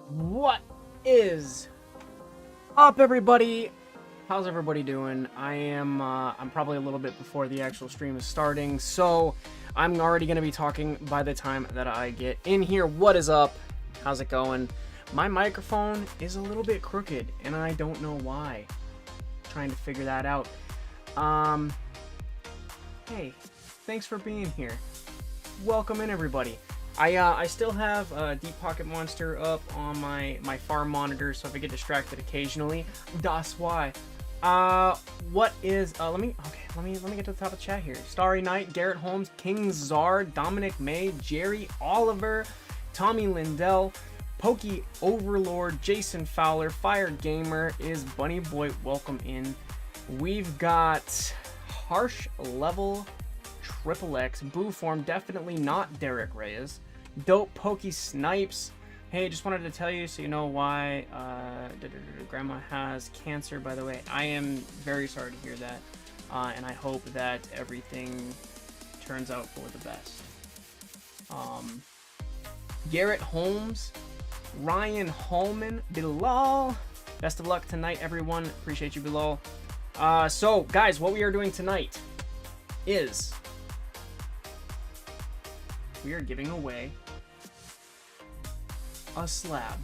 What is up, everybody? How's everybody doing? I'm probably a little bit before the actual stream is starting, so I'm already going to be talking by the time that I get in here. What is up? How's it going? My microphone is a little bit crooked, and I don't know why. Trying to figure that out. Hey, thanks for being here. Welcome in, everybody. I still have Deep Pocket Monster up on my farm monitor, so if I get distracted occasionally, that's why. What is let me get to the top of the chat here. Starry Knight, Garrett Holmes, King Zard, Dominic May, Jerry Oliver, Tommy Lindell, Pokey Overlord, Jason Fowler, Fire Gamer is Bunny Boy. Welcome in. We've got Harsh Level, Triple X, Boo Form, definitely not Derek Reyes. Dope Pokey Snipes. Hey, just wanted to tell you so you know why Grandma has cancer, by the way. I am very sorry to hear that. And I hope that everything turns out for the best. Garrett Holmes, Ryan Holman, Bilal. Best of luck tonight, everyone. Appreciate you, Bilal. So, guys, what we are doing tonight is we are giving away a slab.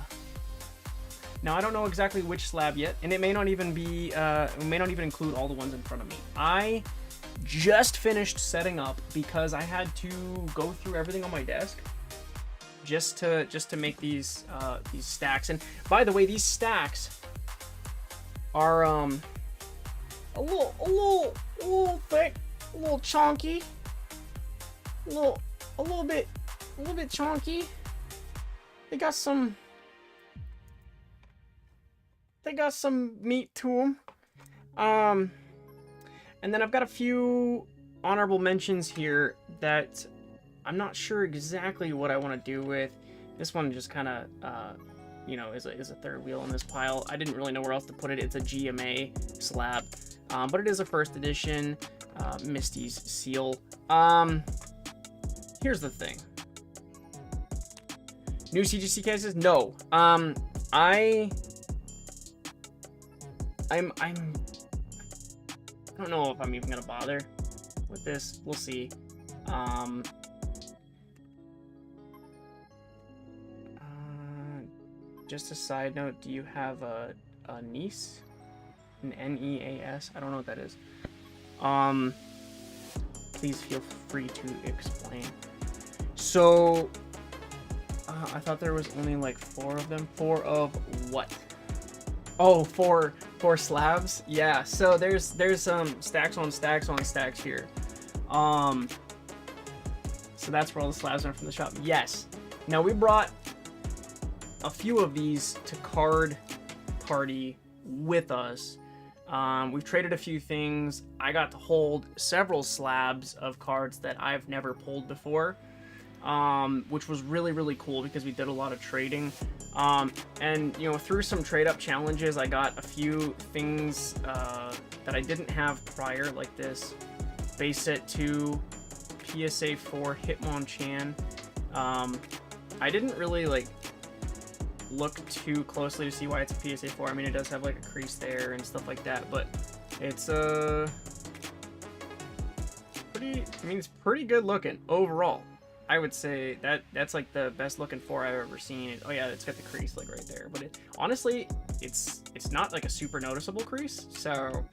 Now, I don't know exactly which slab yet, and it may not even be, it may not even include all the ones in front of me. I just finished setting up because I had to go through everything on my desk just to make these stacks. And by the way, these stacks are a little thick, a little chunky, a little bit chunky. They got some meat to them. And then I've got a few honorable mentions here that I'm not sure exactly what I want to do with. This one just kind of, you know, is a third wheel in this pile. I didn't really know where else to put it. It's a GMA slab, but it is a first edition Misty's seal. Here's the thing. New CGC cases? No. I don't know if I'm even gonna bother with this. We'll see. Just a side note, do you have a niece? An N-E-A-S? I don't know what that is. Please feel free to explain. So, I thought there was only like 4 of them. 4 of what? Oh, four slabs? Yeah, so there's stacks on stacks on stacks here. So that's where all the slabs are from the shop. Yes. Now we brought a few of these to Card Party with us. We've traded a few things. I got to hold several slabs of cards that I've never pulled before, which was really cool because we did a lot of trading. And you know, through some trade up challenges, I got a few things that I didn't have prior, like this base set 2 PSA 4 Hitmonchan. I didn't really like look too closely to see why it's a PSA 4. I mean, it does have like a crease there and stuff like that, but it's it's pretty good looking overall. I would say that's like the best looking 4 I've ever seen. Oh yeah, it's got the crease like right there, but honestly, it's not like a super noticeable crease, so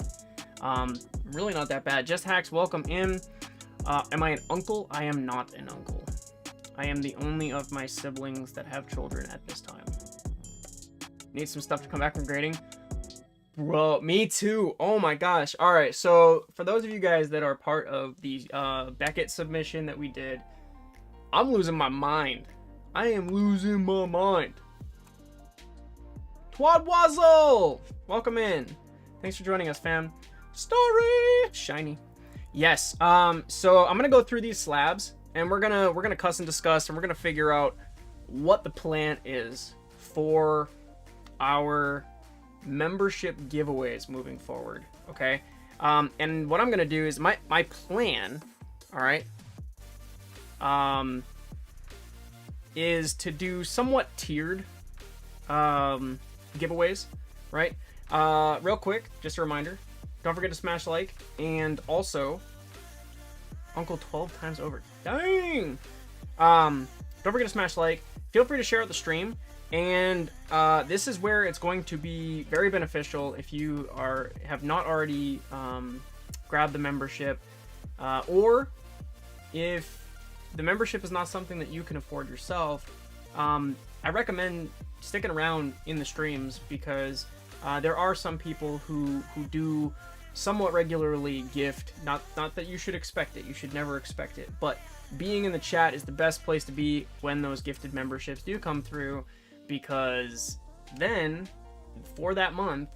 really not that bad. Just Hacks, welcome in. Am I an uncle? I am not an uncle. I am the only of my siblings that have children at this time. Need some stuff to come back from grading. Bro, me too. Oh my gosh. All right, so for those of you guys that are part of the Beckett submission that we did, I'm losing my mind. I am losing my mind. Twadwazzle! Welcome in. Thanks for joining us, fam. Story! Shiny. Yes, so I'm gonna go through these slabs, and we're gonna cuss and discuss, and we're gonna figure out what the plan is for our membership giveaways moving forward, okay? And what I'm gonna do is my plan, all right, is to do somewhat tiered giveaways, right? Real quick, just a reminder, don't forget to smash like, and also Uncle 12 times over. Dang! Don't forget to smash like. Feel free to share out the stream, and this is where it's going to be very beneficial if you have not already grabbed the membership, or if the membership is not something that you can afford yourself. I recommend sticking around in the streams, because there are some people who do somewhat regularly gift. Not that you should expect it. You should never expect it. But being in the chat is the best place to be when those gifted memberships do come through, because then for that month,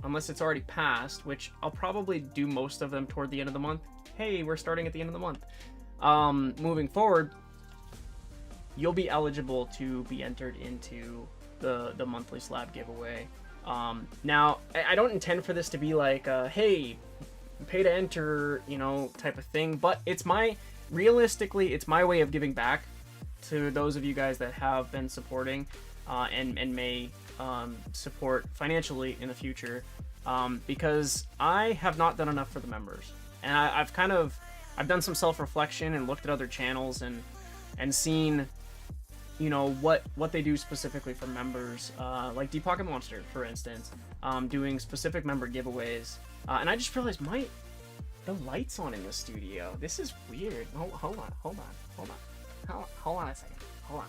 unless it's already passed, which I'll probably do most of them toward the end of the month. Hey, we're starting at the end of the month. Moving forward, you'll be eligible to be entered into the monthly slab giveaway. Now, I don't intend for this to be like hey, pay to enter, you know, type of thing, but realistically, it's my way of giving back to those of you guys that have been supporting and may support financially in the future, because I have not done enough for the members, and I've done some self-reflection and looked at other channels and seen, you know, what they do specifically for members, like Deep Pocket Monster, for instance, doing specific member giveaways, and I just realized the lights on in the studio. This is weird. Hold on a second. Hold on.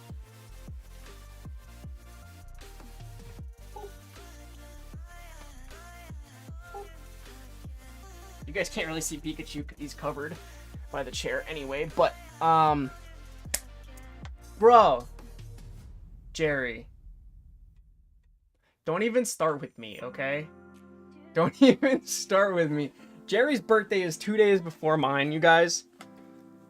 You guys can't really see Pikachu, he's covered by the chair anyway, but bro, Jerry, don't even start with me, okay? Don't even start with me. Jerry's birthday is 2 days before mine, you guys.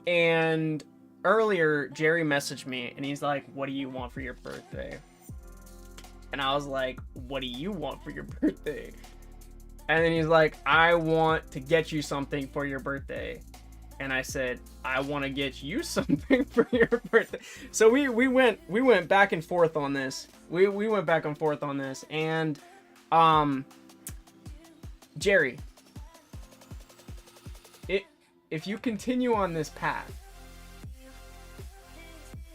And earlier, Jerry messaged me, and he's like, what do you want for your birthday? And I was like, what do you want for your birthday? And then he's like, I want to get you something for your birthday. And I said, I want to get you something for your birthday. So we went back and forth on this. We went back and forth on this. And Jerry, if you continue on this path,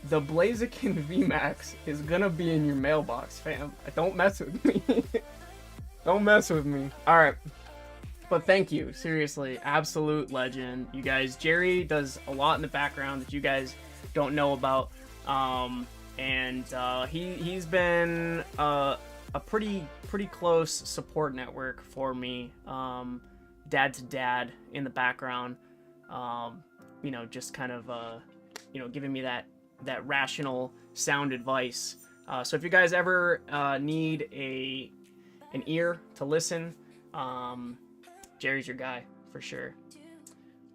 the Blaziken VMAX is gonna be in your mailbox, fam. Don't mess with me. Don't mess with me. All right. But thank you, seriously, absolute legend, you guys. Jerry does a lot in the background that you guys don't know about, and he's been a pretty close support network for me, dad to dad in the background, you know, just kind of you know, giving me that rational sound advice. So if you guys ever need an ear to listen, Jerry's your guy for sure.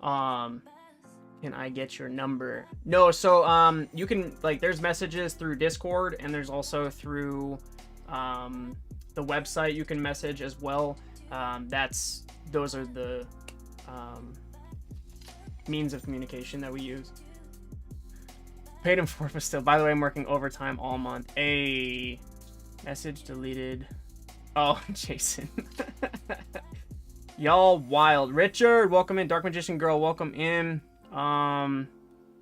Can I get your number? No, so you can, like, there's messages through Discord, and there's also through the website you can message as well. Those are the means of communication that we use. Paid him for, but still. By the way, I'm working overtime all month. A message deleted. Oh, Jason. Y'all wild. Richard, welcome in. Dark Magician Girl, welcome in.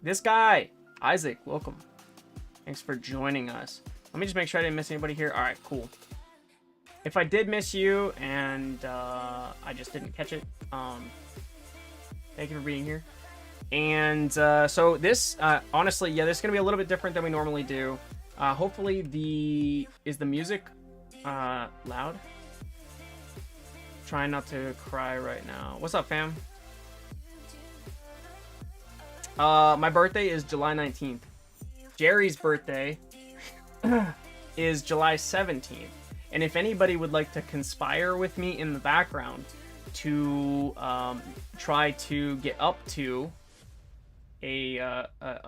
This guy, Isaac, welcome. Thanks for joining us. Let me just make sure I didn't miss anybody here. All right, cool. If I did miss you and I just didn't catch it, thank you for being here. And so this, honestly, yeah, this is gonna be a little bit different than we normally do. Hopefully is the music loud? Trying not to cry right now. What's up, fam? My birthday is July 19th. Jerry's birthday is July 17th. And if anybody would like to conspire with me in the background to try to get up to a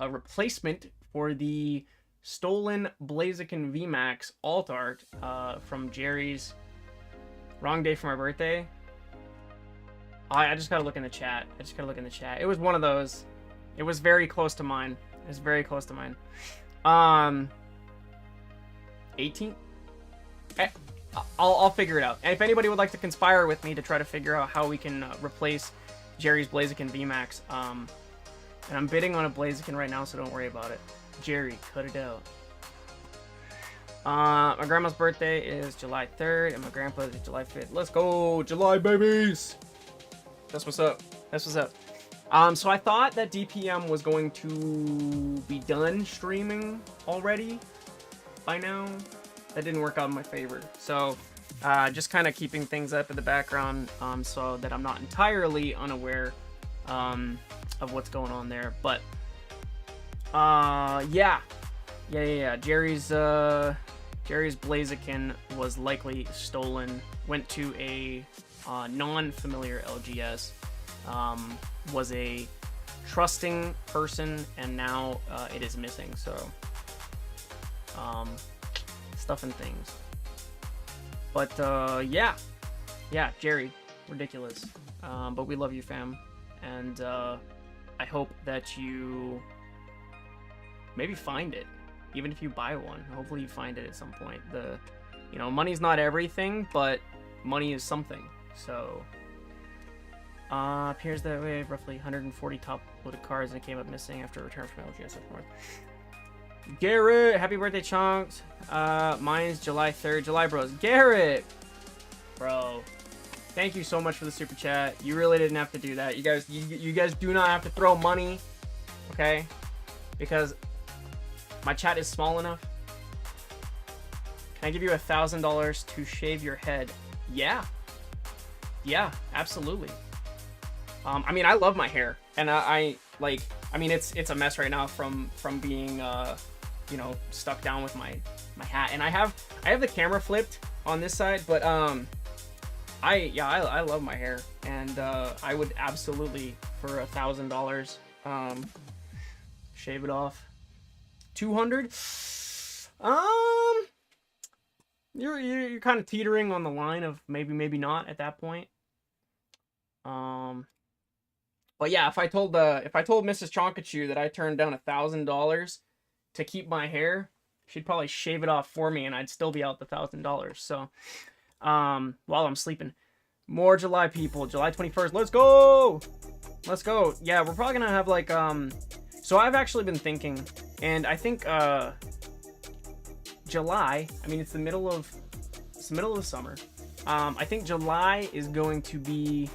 replacement for the stolen Blaziken VMAX alt art from Jerry's wrong day for my birthday. I just gotta look in the chat. It was one of those. It was very close to mine. 18th? I'll figure it out. And if anybody would like to conspire with me to try to figure out how we can replace Jerry's Blaziken VMAX, and I'm bidding on a Blaziken right now, so don't worry about it. Jerry, cut it out. My grandma's birthday is July 3rd, and my grandpa's is July 5th. Let's go, July babies! That's what's up. That's what's up. So I thought that DPM was going to be done streaming already by now. That didn't work out in my favor. So just kind of keeping things up in the background so that I'm not entirely unaware of what's going on there. But yeah. Jerry's Blaziken was likely stolen. Went to a non-familiar LGS. Was a trusting person, and now it is missing. So stuff and things. But yeah, Jerry, ridiculous. But we love you, fam, and I hope that you maybe find it, even if you buy one. Hopefully you find it at some point. Money's not everything, but money is something. So appears that we have roughly 140 top loaded cards, and it came up missing after return from LGS up north. Garrett, happy birthday, Chonks. Mine's July 3rd. July bros. Garrett, bro, thank you so much for the super chat. You really didn't have to do that. You guys do not have to throw money, okay? Because my chat is small enough. Can I give you $1,000 to shave your head? Yeah, absolutely. I mean, I love my hair, and I mean, it's a mess right now from being stuck down with my hat, and I have the camera flipped on this side, but I love my hair, and I would absolutely, for $1,000 shave it off. 200. You're kind of teetering on the line of maybe not at that point. But yeah, if I told Mrs. Chonkachu that I turned down $1,000 to keep my hair, she'd probably shave it off for me, and I'd still be out the $1,000. So, while I'm sleeping, more July people. July 21st. Let's go. Let's go. Yeah, we're probably gonna have like So I've actually been thinking, and I think July. I mean, it's the middle of the summer. I think July is going to be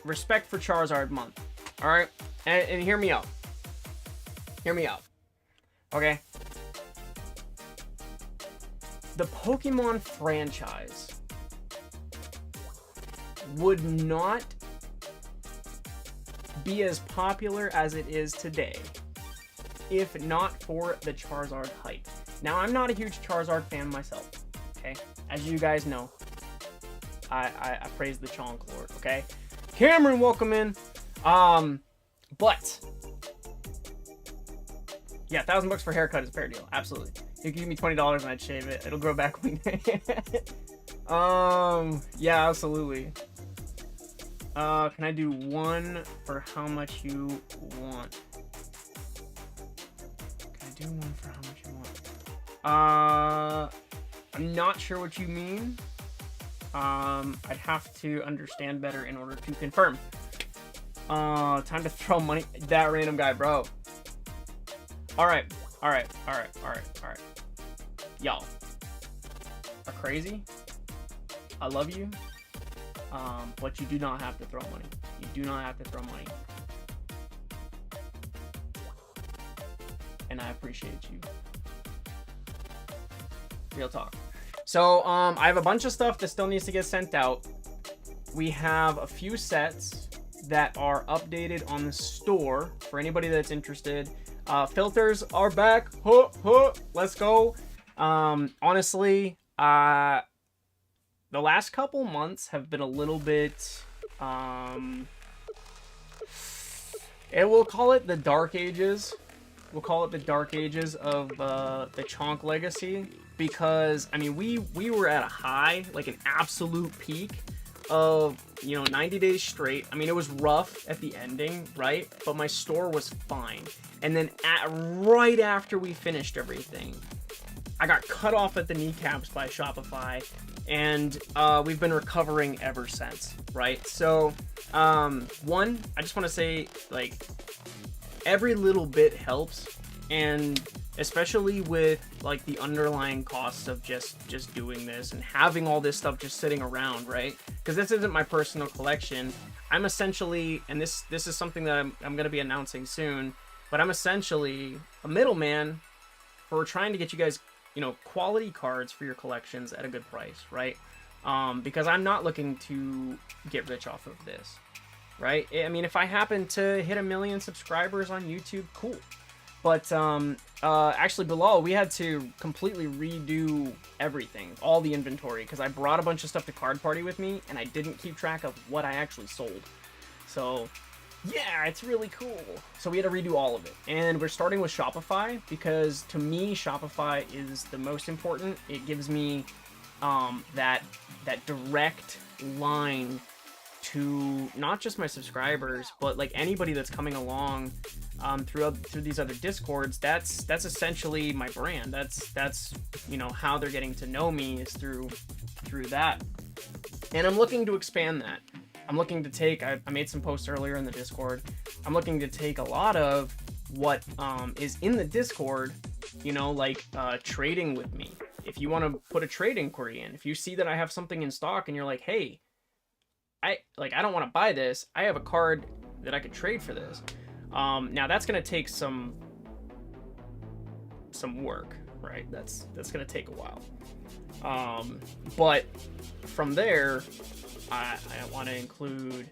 respect for Charizard month. All right, and hear me out. Okay, the Pokemon franchise would not be as popular as it is today if not for the Charizard hype. Now, I'm not a huge Charizard fan myself, okay? As you guys know, I praise the Chonk Lord, okay? Cameron, welcome in. But yeah, $1,000 for haircut is a fair deal. Absolutely. You can give me $20 and I'd shave it. It'll grow back when yeah, absolutely. Can I do one for how much you want? Can I do one for how much you want? I'm not sure what you mean. I'd have to understand better in order to confirm. Time to throw money. That random guy, bro. All right. Y'all are crazy. I love you. But you do not have to throw money. You do not have to throw money. And I appreciate you. Real talk. So, I have a bunch of stuff that still needs to get sent out. We have a few sets that are updated on the store for anybody that's interested. Filters are back. Let's go. Honestly, the last couple months have been a little bit, we'll call it the dark ages. We'll call it the dark ages of the Chonk legacy, because I mean we were at a high, like an absolute peak of, you know, 90 days straight. I mean, it was rough at the ending, right? But my store was fine. And then right after we finished everything, I got cut off at the kneecaps by Shopify, and we've been recovering ever since, right? So, one, I just want to say, like, every little bit helps, and especially with, like, the underlying costs of just doing this and having all this stuff just sitting around, right? Because this isn't my personal collection. I'm essentially, and this is something that I'm going to be announcing soon, but I'm essentially a middleman for trying to get you guys, you know, quality cards for your collections at a good price, right? Because I'm not looking to get rich off of this, right? I mean, if I happen to hit 1 million subscribers on YouTube, cool. But actually, Bilal, we had to completely redo everything, all the inventory, because I brought a bunch of stuff to Card Party with me, and I didn't keep track of what I actually sold. So, yeah, it's really cool. So we had to redo all of it. And we're starting with Shopify, because to me, Shopify is the most important. It gives me that direct line to not just my subscribers, but like anybody that's coming along through these other Discords. That's essentially my brand. That's you know, how they're getting to know me is through that. And I'm looking to expand that. I'm looking to take, I made some posts earlier in the Discord. I'm looking to take a lot of what is in the Discord, you know, like trading with me. If you want to put a trade inquiry in, if you see that I have something in stock and you're like, hey, I don't want to buy this, I have a card that I could trade for this. Now that's going to take some work, right? That's going to take a while. But from there, I want to include,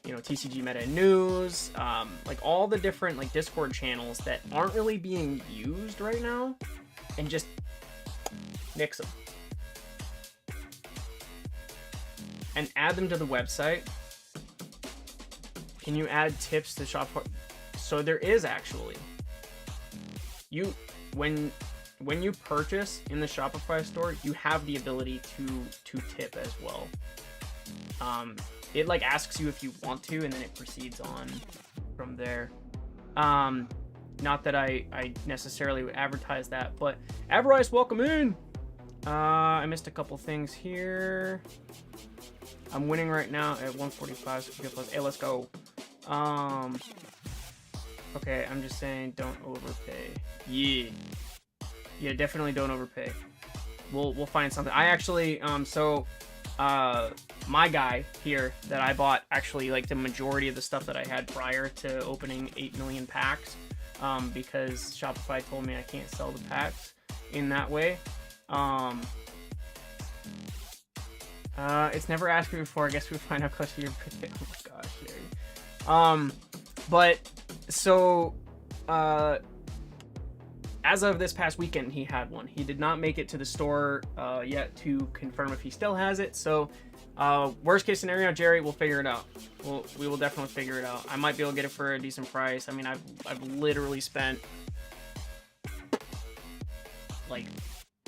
you know, TCG Meta News, like all the different like Discord channels that aren't really being used right now, and just nix them and add them to the website. Can you add tips to Shopify? So there is actually, when you purchase in the Shopify store, you have the ability to tip as well. It like asks you if you want to, and then it proceeds on from there. Not that I necessarily would advertise that, but Avarice, welcome in. I missed a couple things here. I'm winning right now at 145. So plus, hey, let's go. Okay, I'm just saying, don't overpay. Yeah, definitely don't overpay. We'll find something. I actually my guy here that I bought actually like the majority of the stuff that I had prior to opening 8 million packs, because Shopify told me I can't sell the packs in that way. It's never asked me before. I guess we find out close to your birthday. Oh my gosh, Jerry. But so as of this past weekend, he had one. He did not make it to the store yet to confirm if he still has it. So worst case scenario, Jerry, we'll figure it out. We will definitely figure it out. I might be able to get it for a decent price. I mean, I've literally spent like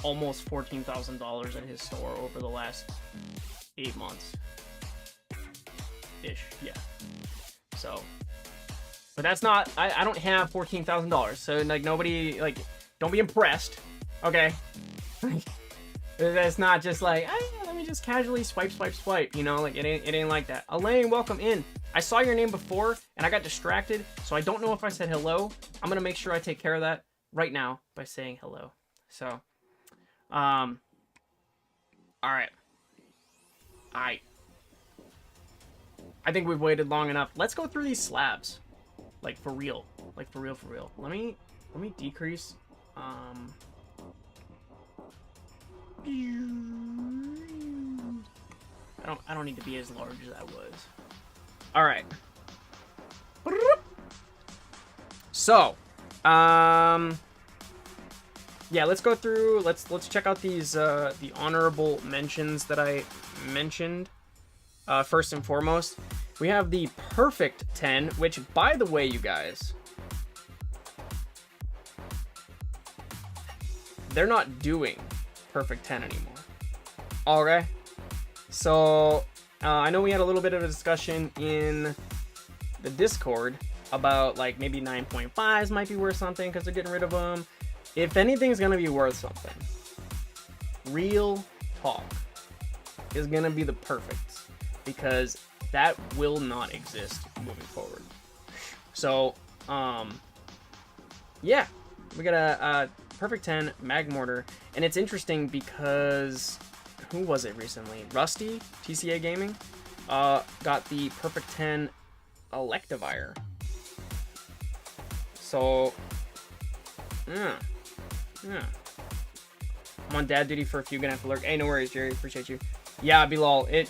almost $14,000 at his store over the last 8 months ish. Yeah. So, but that's not, I don't have $14,000. So like nobody, like, don't be impressed. Okay. That's not just like, let me just casually swipe, you know, like it ain't like that. Elaine, welcome in. I saw your name before and I got distracted, so I don't know if I said hello. I'm gonna make sure I take care of that right now by saying hello. So, all right. I think we've waited long enough. Let's go through these slabs, like for real, for real. Let me decrease. I don't need to be as large as I was. All right. So, yeah, let's go through. Let's check out these the honorable mentions that I mentioned. First and foremost, we have the Perfect 10, which, by the way, you guys, they're not doing Perfect 10 anymore. Okay, so I know we had a little bit of a discussion in the Discord about like maybe 9.5s might be worth something because they're getting rid of them. If anything's gonna be worth something, real talk is gonna be the perfects, because that will not exist moving forward. So yeah, we got a perfect 10 Magmortar, and it's interesting because who was it recently? Rusty TCA Gaming got the perfect 10 Electivire. So yeah. I'm on dad duty for a few, gonna have to lurk. Hey, no worries, Jerry, appreciate you. Yeah, Bilal, it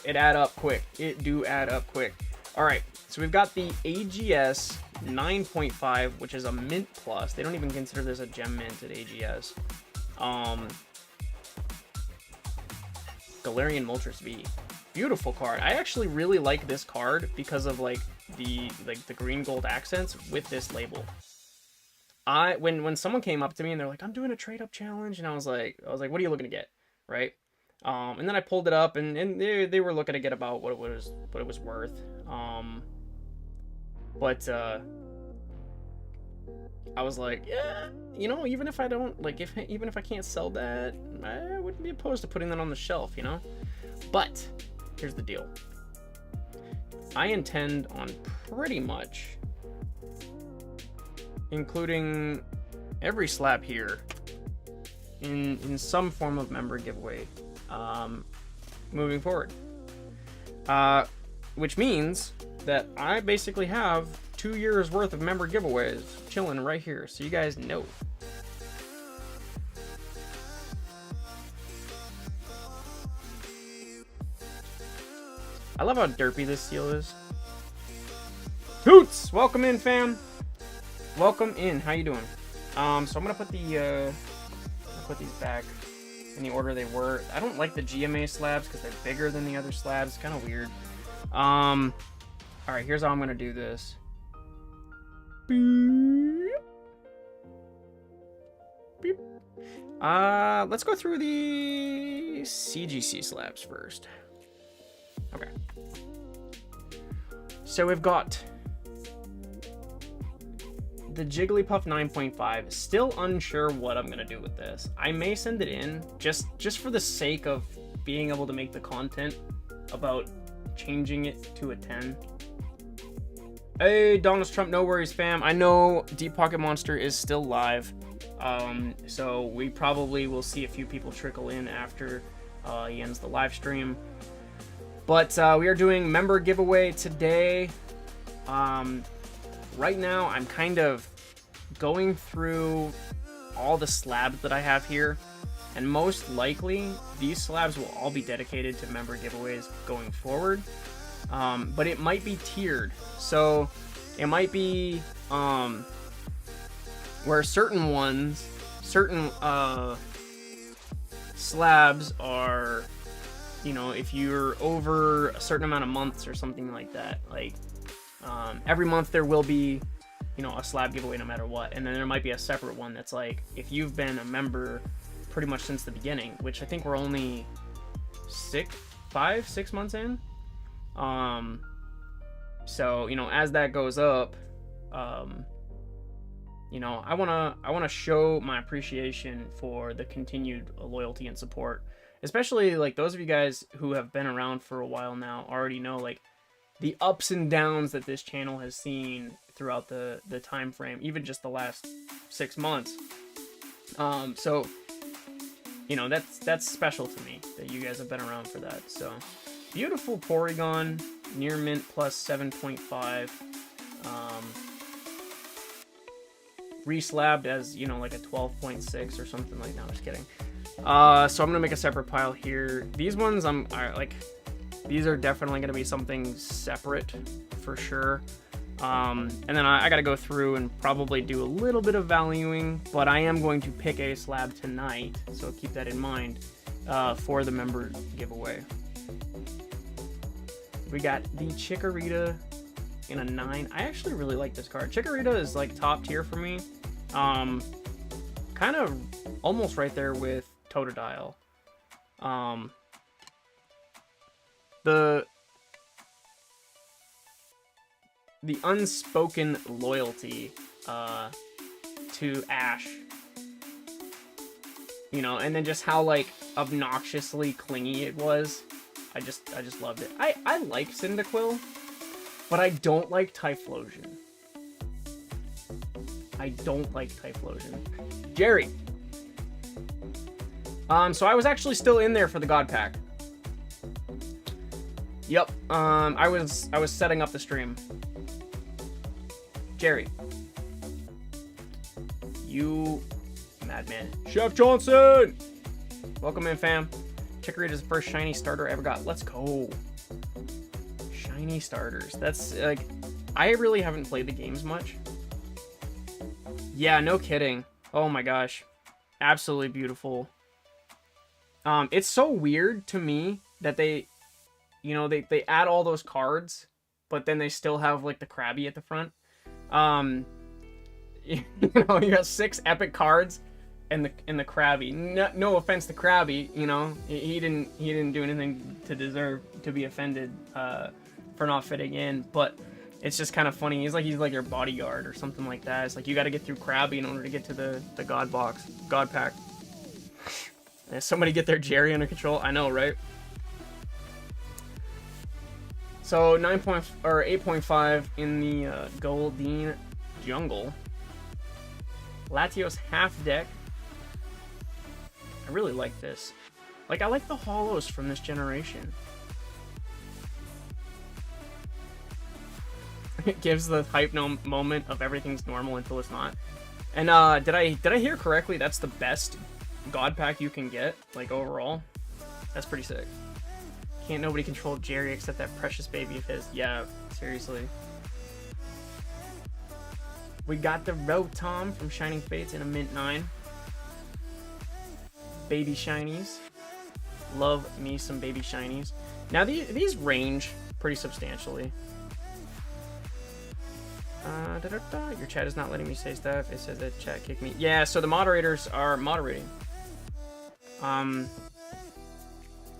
add up quick. It do add up quick. All right, so we've got the AGS 9.5, which is a mint plus. They don't even consider this a gem mint at AGS. Galarian Moltres V, beautiful card. I actually really like this card because of like the green gold accents with this label. When someone came up to me and they're like, I'm doing a trade up challenge, and I was like, what are you looking to get, right? And then I pulled it up, and they were looking to get about what it was worth. But I was like, yeah, you know, even if I don't even if I can't sell that, I wouldn't be opposed to putting that on the shelf, you know. But here's the deal. I intend on pretty much including every slab here in some form of member giveaway moving forward, which means that I basically have 2 years worth of member giveaways chilling right here, so you guys know. I love how derpy this seal is. Toots, welcome in, fam. Welcome in. How you doing? So I'm gonna put the put these back in the order they were. I don't like the GMA slabs because they're bigger than the other slabs. Kind of weird. All right, here's how I'm gonna do this. Beep. Beep. Let's go through the CGC slabs first. Okay. So we've got the Jigglypuff 9.5, still unsure what I'm gonna do with this. I may send it in just for the sake of being able to make the content about changing it to a 10. Hey, Donald Trump, no worries, fam. I know Deep Pocket Monster is still live, so we probably will see a few people trickle in after he ends the live stream. But we are doing member giveaway today. Right now, I'm kind of going through all the slabs that I have here, and most likely, these slabs will all be dedicated to member giveaways going forward, but it might be tiered. So, it might be where certain slabs are, you know, if you're over a certain amount of months or something like that, like, every month there will be, you know, a slab giveaway no matter what, and then there might be a separate one that's like if you've been a member pretty much since the beginning, which I think we're only 6 months in. So, you know, as that goes up, you know, I wanna show my appreciation for the continued loyalty and support, especially like those of you guys who have been around for a while now already know like the ups and downs that this channel has seen throughout the time frame, even just the last 6 months. So, you know, that's special to me that you guys have been around for that. So, beautiful Porygon, near mint plus 7.5. Reslabbed as, you know, like a 12.6 or something like that. No, just kidding. So I'm gonna make a separate pile here. These ones these are definitely going to be something separate for sure. And then I got to go through and probably do a little bit of valuing, but I am going to pick a slab tonight, so keep that in mind for the member giveaway. We got the Chikorita in a 9. I actually really like this card. Chikorita is like top tier for me. Kind of almost right there with Totodile. the unspoken loyalty to Ash, you know, and then just how like obnoxiously clingy it was. I just loved it. I like Cyndaquil, but I don't like Typhlosion. I don't like Typhlosion. Jerry. So I was actually still in there for the God Pack. Yep. I was setting up the stream. Jerry. You madman. Chef Johnson! Welcome in, fam. Chicory is the first shiny starter I ever got. Let's go. Shiny starters. That's like, I really haven't played the games much. Yeah, no kidding. Oh my gosh. Absolutely beautiful. It's so weird to me that they, you know, they add all those cards, but then they still have like the Krabby at the front. You know, you got 6 epic cards and the Krabby. No offense to Krabby, you know, he didn't do anything to deserve to be offended for not fitting in, but it's just kind of funny. He's like your bodyguard or something like that. It's like you got to get through Krabby in order to get to the God Pack. Somebody get their Jerry under control. I know, right? So 8.5 in the Goldeen Jungle. Latios half deck. I really like this. Like, I like the holos from this generation. It gives the hype moment of everything's normal until it's not. And did I hear correctly? That's the best God Pack you can get, like, overall. That's pretty sick. Can't nobody control Jerry except that precious baby of his. Yeah, seriously. We got the Rotom from Shining Fates in a Mint 9. Baby shinies. Love me some baby shinies. Now these range pretty substantially. Your chat is not letting me say stuff. It says that chat kicked me. Yeah, so the moderators are moderating.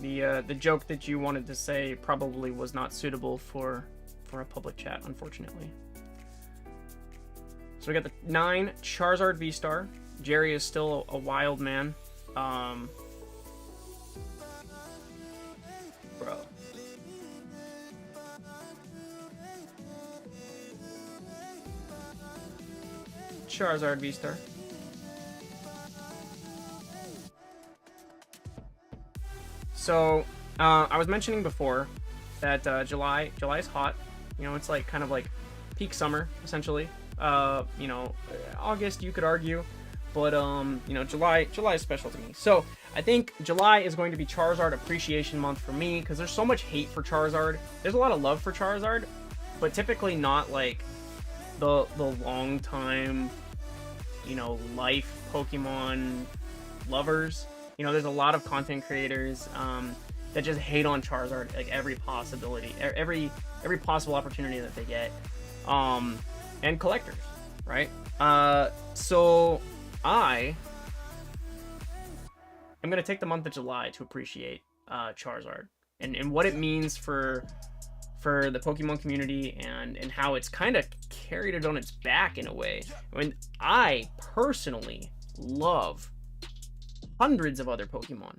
The joke that you wanted to say probably was not suitable for a public chat, unfortunately. So we got the 9 Charizard V-Star. Jerry is still a wild man. Bro. Charizard V-Star. So, I was mentioning before that July is hot. You know, it's like kind of like peak summer, essentially. You know, August, you could argue. But, you know, July is special to me. So, I think July is going to be Charizard Appreciation Month for me, because there's so much hate for Charizard. There's a lot of love for Charizard, but typically not, like, the long time, you know, life Pokemon lovers. You know, there's a lot of content creators that just hate on Charizard, like, every possibility, every possible opportunity that they get. And collectors, right? So I am going to take the month of July to appreciate Charizard and what it means for the Pokemon community and how it's kind of carried it on its back in a way. I mean, I personally love hundreds of other Pokemon.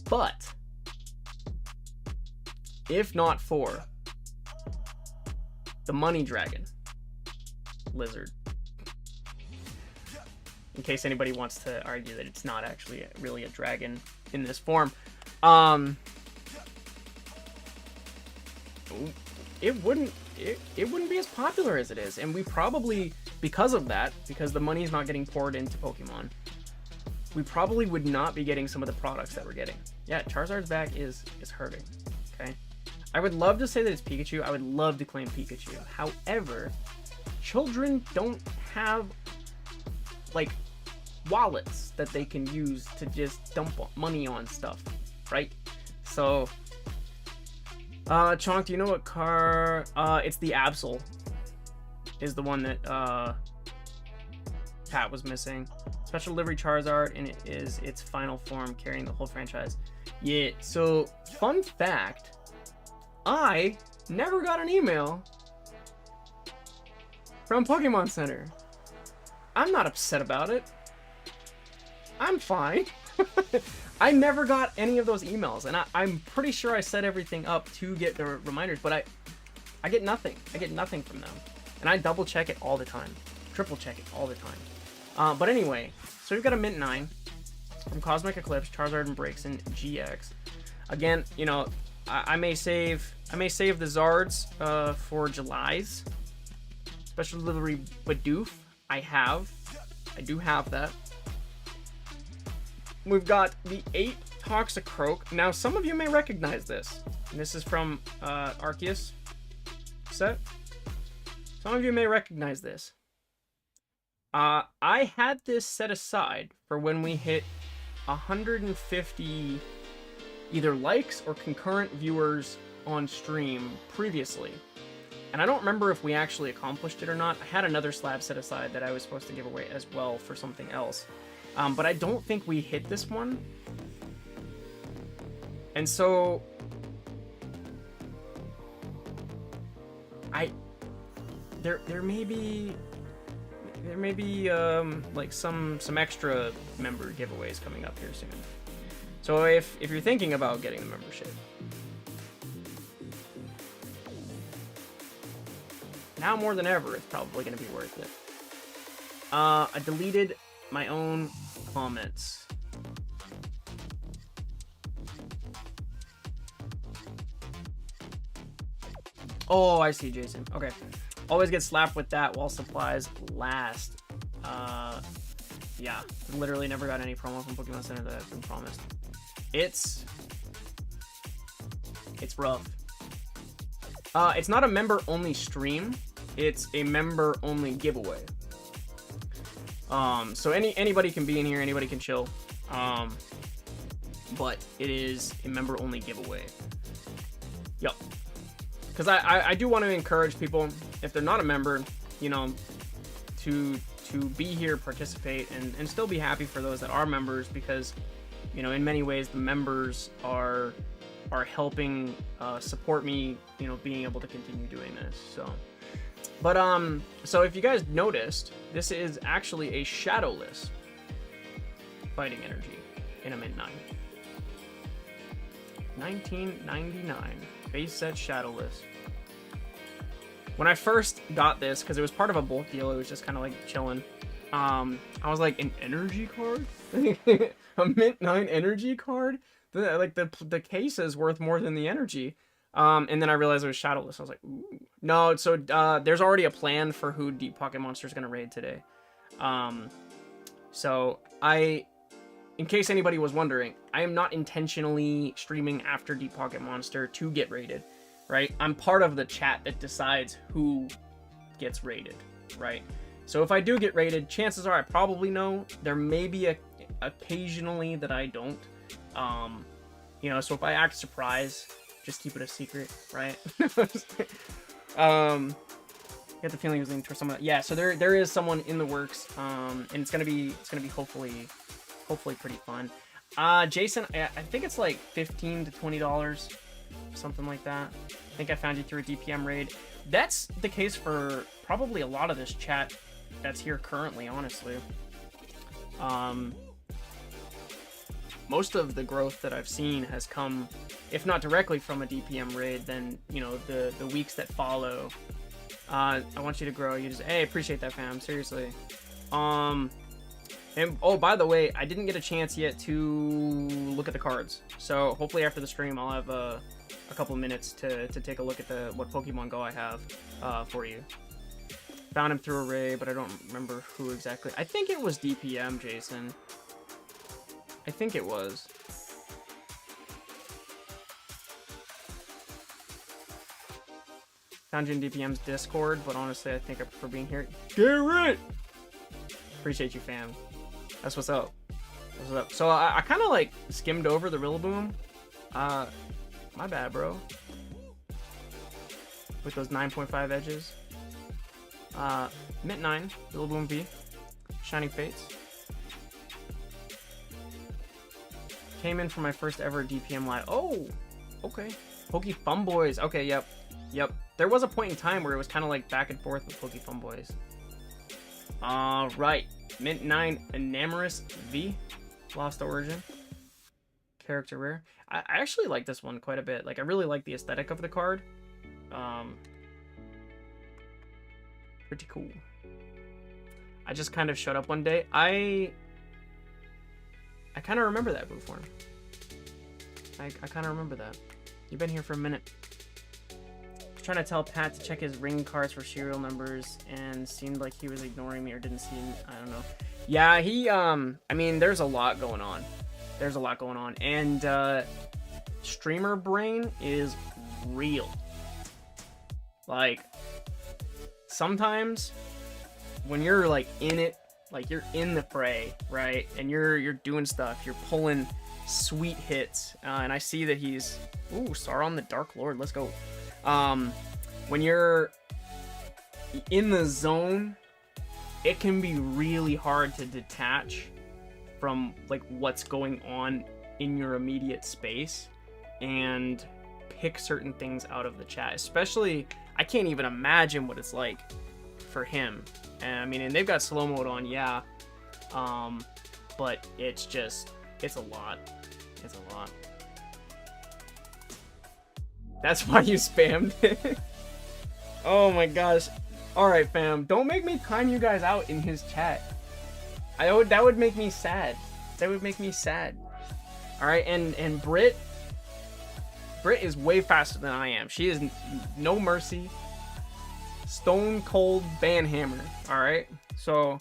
But if not for the Money Dragon lizard, in case anybody wants to argue that it's not actually really a dragon in this form, it wouldn't be as popular as it is, and we probably, because of that, because the money is not getting poured into Pokemon, we probably would not be getting some of the products that we're getting. Yeah, Charizard's back is hurting. Okay, I would love to say that it's Pikachu. I would love to claim Pikachu. However, children don't have, like, wallets that they can use to just dump money on stuff, right? So, Chonk, do you know what car? It's the Absol is the one that Pat was missing. Special Delivery Charizard, and it is its final form, carrying the whole franchise. Yeah, so fun fact, I never got an email from Pokemon Center. I'm not upset about it. I'm fine. I never got any of those emails, and I'm pretty sure I set everything up to get the reminders, but I get nothing. I get nothing from them. And I double check it all the time. Triple check it all the time. But anyway, so we've got a Mint 9 from Cosmic Eclipse, Charizard and Breaks, and GX. Again, you know, I may save the Zards for July's special delivery Bidoof. I do have that. We've got the 8 Toxicroak. Now, some of you may recognize this. And this is from Arceus set. Some of you may recognize this. I had this set aside for when we hit 150 either likes or concurrent viewers on stream previously. And I don't remember if we actually accomplished it or not. I had another slab set aside that I was supposed to give away as well for something else. But I don't think we hit this one. And so there may be like some extra member giveaways coming up here soon. So if you're thinking about getting the membership, now more than ever, it's probably going to be worth it. I deleted my own comments. Oh, I see, Jason. Okay. Always get slapped with that while supplies last. Yeah. Literally never got any promo from Pokemon Center that I've been promised. It's rough. It's not a member-only stream. It's a member-only giveaway. So anybody can be in here, anybody can chill. But it is a member-only giveaway. Yup. Because I do want to encourage people, if they're not a member, you know, to be here, participate, and still be happy for those that are members, because, you know, in many ways the members are helping support me, you know, being able to continue doing this. So if you guys noticed, this is actually a shadowless fighting energy in a Mint 9. 1999 base set shadowless. When I first got this, because it was part of a bulk deal, it was just kind of like chilling. I was like, an energy card? A Mint 9 energy card? The case is worth more than the energy. And then I realized it was shadowless. I was like, ooh. No, so there's already a plan for who Deep Pocket Monster is going to raid today. So in case anybody was wondering, I am not intentionally streaming after Deep Pocket Monster to get raided, right? I'm part of the chat that decides who gets raided, right? So if I do get raided, chances are I probably know. There may be occasionally that I don't. You know, so if I act surprised, just keep it a secret, right? Get the feeling it was leaning towards someone. Yeah, so there is someone in the works, and it's gonna be hopefully pretty fun. Jason, I think it's like $15 to $20, something like that. I think I found you through a DPM raid. That's the case for probably a lot of this chat that's here currently, honestly. Most of the growth that I've seen has come, if not directly from a DPM raid, then, you know, the weeks that follow. I want you to grow. You just, hey, appreciate that, fam. Seriously. And oh, by the way, I didn't get a chance yet to look at the cards. So hopefully after the stream, I'll have a couple minutes to take a look at what Pokemon Go I have for you. Found him through a raid, but I don't remember who exactly. I think it was DPM, Jason. I think it was. Found you in DPM's Discord, but honestly, I think I prefer being here. Garrett! Appreciate you, fam. That's what's up. That's what's up. So I kind of like skimmed over the Rillaboom. My bad, bro. With those 9.5 edges. Mint 9, Rillaboom V. Shining Fates. came in for my first ever DPM live. Oh, okay. PokeFun Boys. Okay, yep. There was a point in time where it was kind of like back and forth with PokeFun Boys. Right. Mint 9 Enamorous V. Lost Origin. Character rare. I actually like this one quite a bit. Like, I really like the aesthetic of the card. Pretty cool. I just kind of showed up one day. I kind of remember that boo form. I kind of remember that. You've been here for a minute. Trying to tell Pat to check his ring cards for serial numbers and seemed like he was ignoring me or didn't see me. I don't know. Yeah, he I mean, there's a lot going on. And streamer brain is real. Like, sometimes when you're like in it, like you're in the fray, right? And you're doing stuff, you're pulling sweet hits, and I see that he's Sauron the Dark Lord. Let's go. When you're in the zone, it can be really hard to detach from like what's going on in your immediate space and pick certain things out of the chat. Lot. I can't even imagine what it's like for him. And I mean, and they've got slow mode on, yeah. But it's a lot. That's why you spammed it. Oh my gosh. Alright, fam. Don't make me time you guys out in his chat. That would make me sad. Alright, and Brit is way faster than I am. She is no mercy. Stone cold banhammer. Alright? So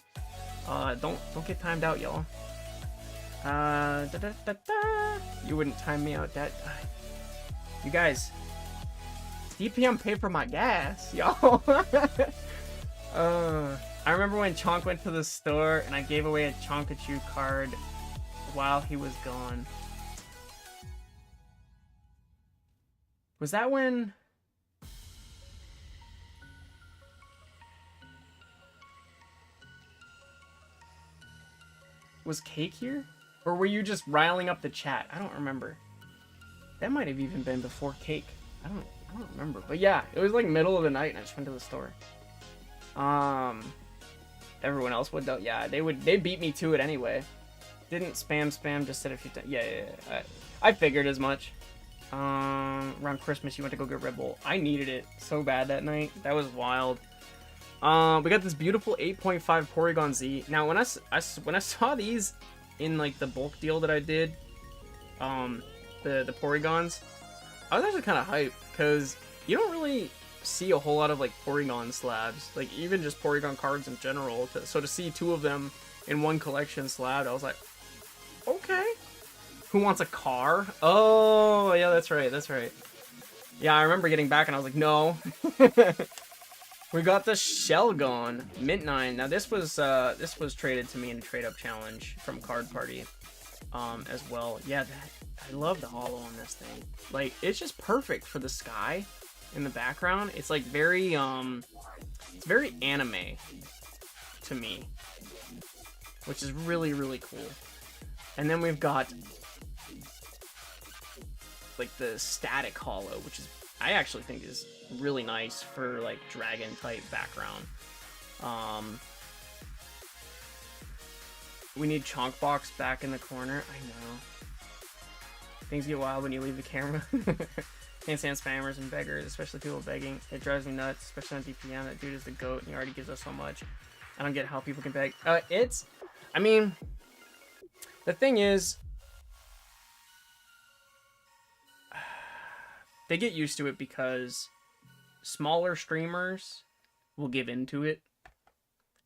don't get timed out, y'all. You wouldn't time me out that time. You guys, DPM paid for my gas, y'all. I remember when Chonk went to the store and I gave away a Chonkachu card while he was gone. Was that when... Was Cake here? Or were you just riling up the chat? I don't remember. That might have even been before Cake. I don't remember. But yeah, it was like middle of the night and I just went to the store. Everyone else would though. Yeah, they beat me to it anyway. Didn't spam, just said a few times. Yeah. I figured as much. Around Christmas you went to go get Red Bull. I needed it so bad that night. That was wild. We got this beautiful 8.5 Porygon Z. Now when I saw these in like the bulk deal that I did, the Porygons, I was actually kind of hyped because you don't really see a whole lot of like Porygon slabs, like even just Porygon cards in general. So to see two of them in one collection slabbed, I was like, okay. Who wants a car? Oh yeah, that's right. Yeah, I remember getting back and I was like, no. We got the Shelgon Mint 9. Now this was traded to me in a trade up challenge from Card Party, as well. Yeah, I love the holo on this thing. Like, it's just perfect for the sky in the background. It's like very it's very anime to me, which is really, really cool. And then we've got like the static holo, which is, I actually think is really nice for like dragon type background. We need Chonkbox back in the corner. I know. Things get wild when you leave the camera. Can't stand spammers and beggars, especially people begging. It drives me nuts, especially on DPM. That dude is the GOAT and he already gives us so much. I don't get how people can beg. I mean, the thing is, they get used to it because smaller streamers will give into it,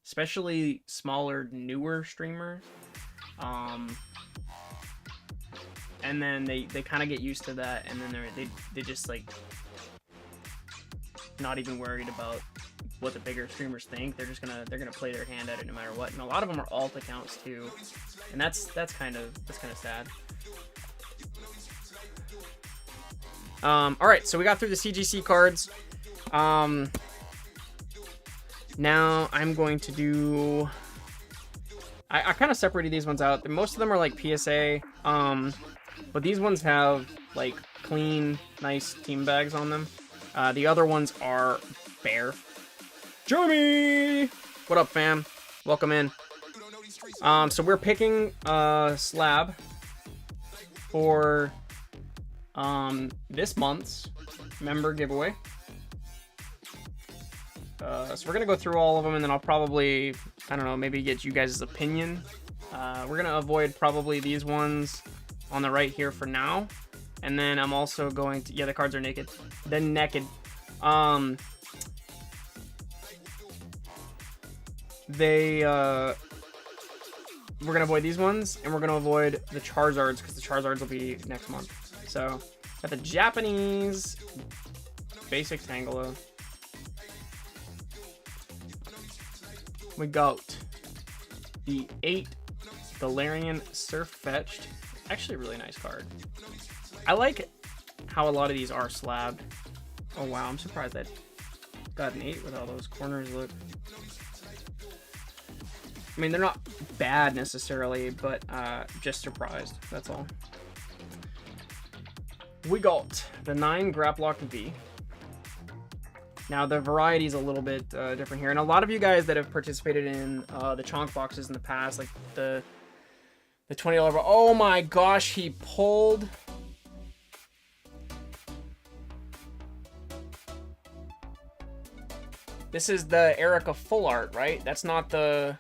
especially smaller, newer streamers. And then they kind of get used to that, and then they just like not even worried about what the bigger streamers think. They're gonna play their hand at it no matter what. And a lot of them are alt accounts too, and that's kind of sad. Alright, so we got through the CGC cards. Now I'm going to do... I kind of separated these ones out. Most of them are like PSA. But these ones have like clean, nice team bags on them. The other ones are bare. Jeremy! What up, fam? Welcome in. So we're picking a slab for this month's member giveaway. So we're gonna go through all of them, and then I'll probably, I don't know, maybe get you guys' opinion. We're gonna avoid probably these ones on the right here for now, and then I'm also going to, yeah, the cards are naked. Then naked. We're gonna avoid these ones, and we're gonna avoid the Charizards because the Charizards will be next month. So got the Japanese basic Tangela. We got the 8 Galarian Surfetched. Actually, a really nice card. I like how a lot of these are slabbed. Oh wow, I'm surprised that got an 8 with all those corners. Look, I mean, they're not bad necessarily, but just surprised, that's all. We got the 9 Graplock V. Now, the variety is a little bit different here. And a lot of you guys that have participated in the Chonk boxes in the past, like the $20, oh my gosh, he pulled... This is the Erica full art, right? That's not the...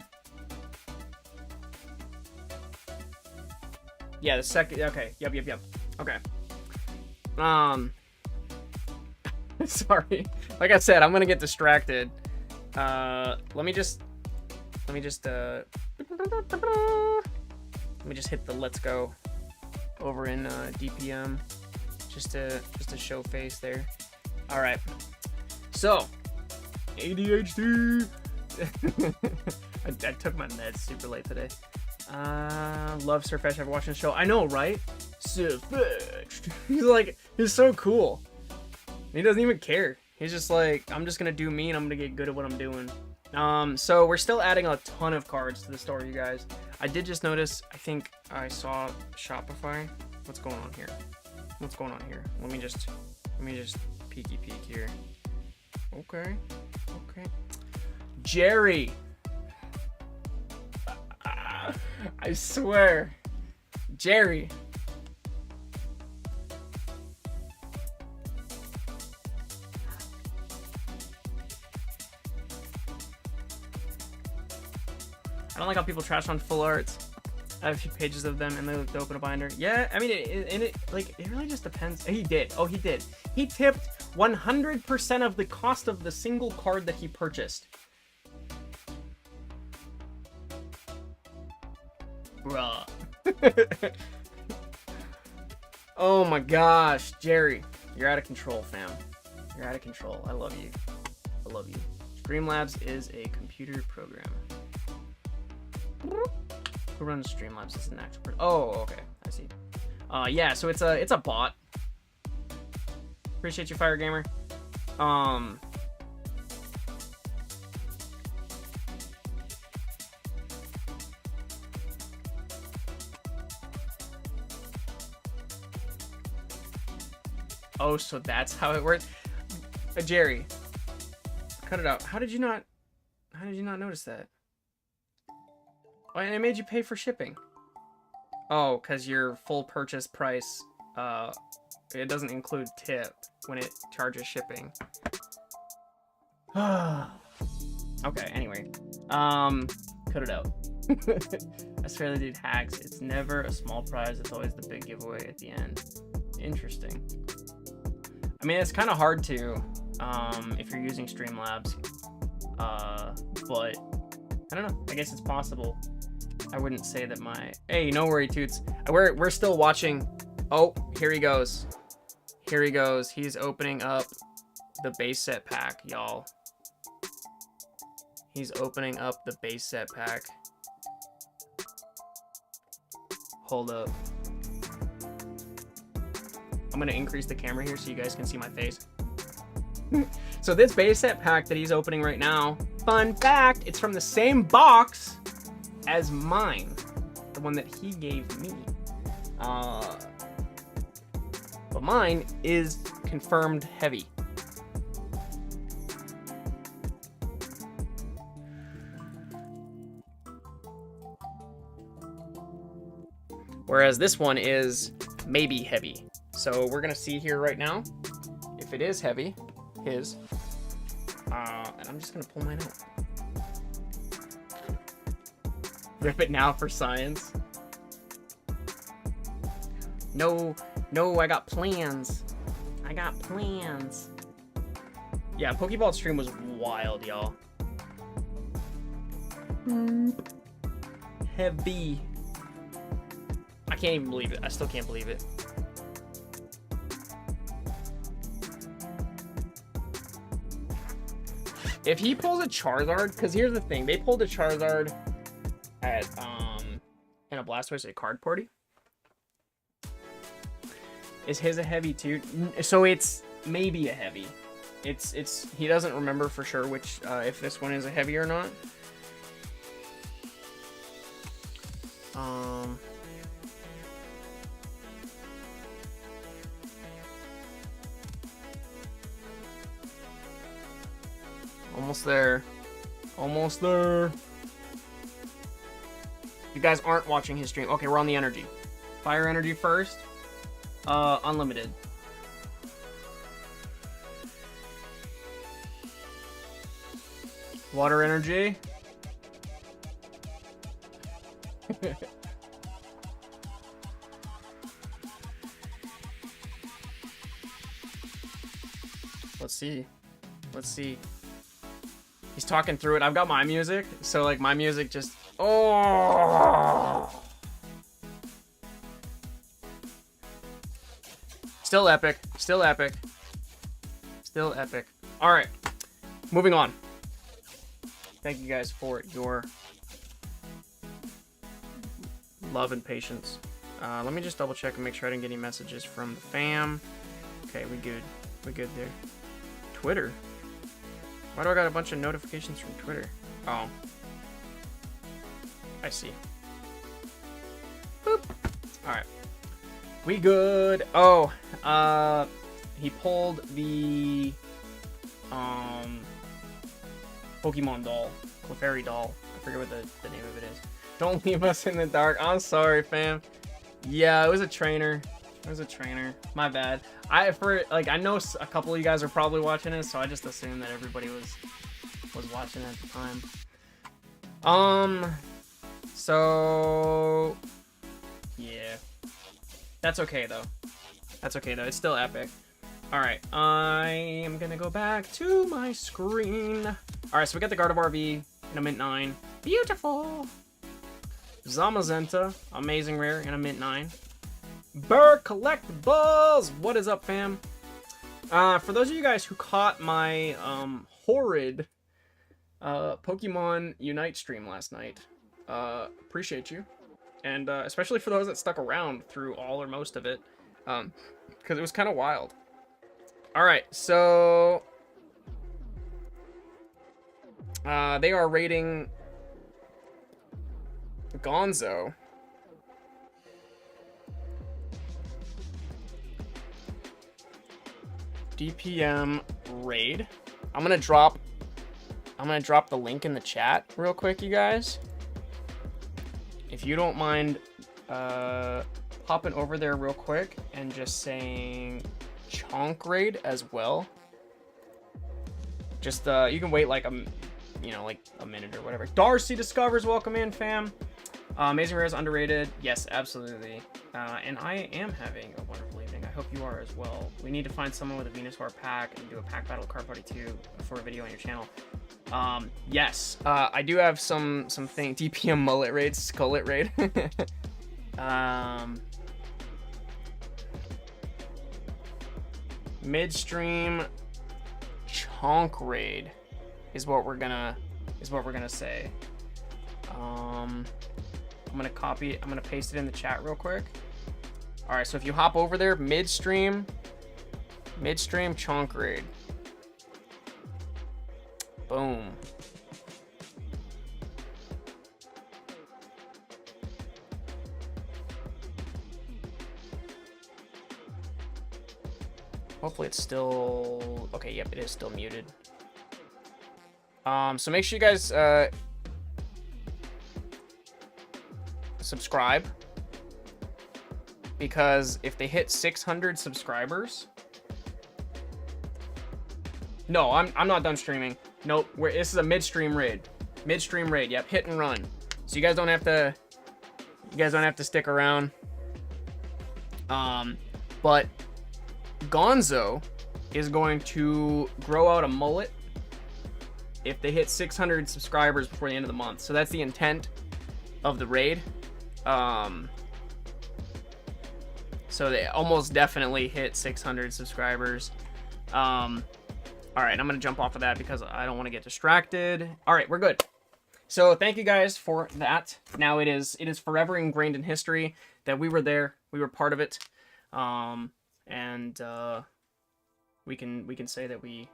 Yeah, the second... Okay, yep. Okay. Sorry. Like I said, I'm gonna get distracted. Let me just hit the let's go over in DPM just to show face there. All right. So, ADHD. I took my meds super late today. Love Surfetched. I've watched the show. I know, right? Surfetched. He's so cool. He doesn't even care. He's just like, I'm just gonna do me and I'm gonna get good at what I'm doing. So we're still adding a ton of cards to the store, you guys. I did just notice, I think I saw Shopify. What's going on here? What's going on here? Let me just peeky peek here. Okay. Jerry. I swear. Jerry. I don't like how people trash on full arts. I have a few pages of them and they look to open a binder. Yeah, I mean, it really just depends. He did. Oh, he did. He tipped 100% of the cost of the single card that he purchased. Bruh. Oh my gosh, Jerry. You're out of control, fam. You're out of control. I love you. I love you. Streamlabs is a computer program. Who runs Streamlabs? It's an actual person. Oh, okay. I see. Yeah, so it's a bot. Appreciate you, Fire Gamer. Oh, so that's how it works. Jerry, cut it out. How did you not notice that? Oh, and it made you pay for shipping. Oh, because your full purchase price, it doesn't include tip when it charges shipping. Okay, anyway. Cut it out. I swear the dude hacks. It's never a small prize, it's always the big giveaway at the end. Interesting. I mean, it's kind of hard to, if you're using Streamlabs. But, I don't know. I guess it's possible. I wouldn't say that my... Hey, no worry, Toots. We're still watching. Oh, here he goes. Here he goes. He's opening up the base set pack, y'all. He's opening up the base set pack. Hold up. I'm gonna increase the camera here so you guys can see my face. So this base set pack that he's opening right now, fun fact, it's from the same box as mine, the one that he gave me. but mine is confirmed heavy. Whereas this one is maybe heavy. So we're gonna see here right now if it is heavy, his. And I'm just gonna pull mine out. Rip it now for science. No, I got plans. I got plans. Yeah, Pokeball stream was wild, y'all. Heavy. I can't even believe it. I still can't believe it. If he pulls a Charizard, because here's the thing, they pulled a Charizard at in a Blastoise at Card Party. Is his a heavy too? So it's maybe a heavy. It's he doesn't remember for sure which if this one is a heavy or not. Almost there. Almost there. You guys aren't watching his stream. Okay, we're on the energy. Fire energy first. Unlimited. Water energy. Let's see. Let's see. He's talking through it. I've got my music, so like my music just still epic. Still epic. Still epic. All right. Moving on. Thank you guys for your love and patience. Let me just double check and make sure I didn't get any messages from the fam. Okay, we good. We good there. Twitter. Why do I got a bunch of notifications from Twitter? Oh. I see. Boop. Alright. We good. Oh. He pulled the Pokemon doll. Clefairy doll. I forget what the name of it is. Don't leave us in the dark. I'm sorry, fam. Yeah, it was a trainer. It was a trainer. My bad. I know a couple of you guys are probably watching this, so I just assumed that everybody was watching at the time. So yeah. That's okay though. That's okay though. It's still epic. All right. I am going to go back to my screen. All right, so we got the Gardevoir V in a mint 9. Beautiful. Zamazenta, amazing rare in a mint 9. Burr Collectibles! What is up, fam? For those of you guys who caught my horrid Pokemon Unite stream last night, appreciate you. And especially for those that stuck around through all or most of it, because it was kind of wild. Alright, so they are rating Gonzo. DPM raid. I'm gonna drop the link in the chat real quick, you guys. If you don't mind popping over there real quick and just saying Chonk raid as well. Just you can wait like a minute or whatever. Darcy discovers, welcome in, fam. Amazing Rare is underrated. Yes, absolutely. And I am having a wonderful evening. I hope you are as well. We need to find someone with a Venusaur pack and do a pack battle card party too for a video on your channel. Yes, I do have some thing. DPM mullet raid, skullet raid. Midstream Chonk raid is what we're gonna say. I'm gonna copy it. I'm gonna paste it in the chat real quick. All right, so if you hop over there, midstream Chonk raid. Boom. Hopefully it's still... Okay, yep, it is still muted. So make sure you guys subscribe. Because if they hit 600 subscribers... No, I'm not done streaming. Nope, this is a midstream raid. Midstream raid, yep, hit and run. So you guys don't have to... You guys don't have to stick around. But Gonzo is going to grow out a mullet if they hit 600 subscribers before the end of the month. So that's the intent of the raid. So they almost definitely hit 600 subscribers. All right, I'm gonna jump off of that because I don't want to get distracted. All right, we're good. So thank you guys for that. Now it is forever ingrained in history that we were there, we were part of it, and we can say that we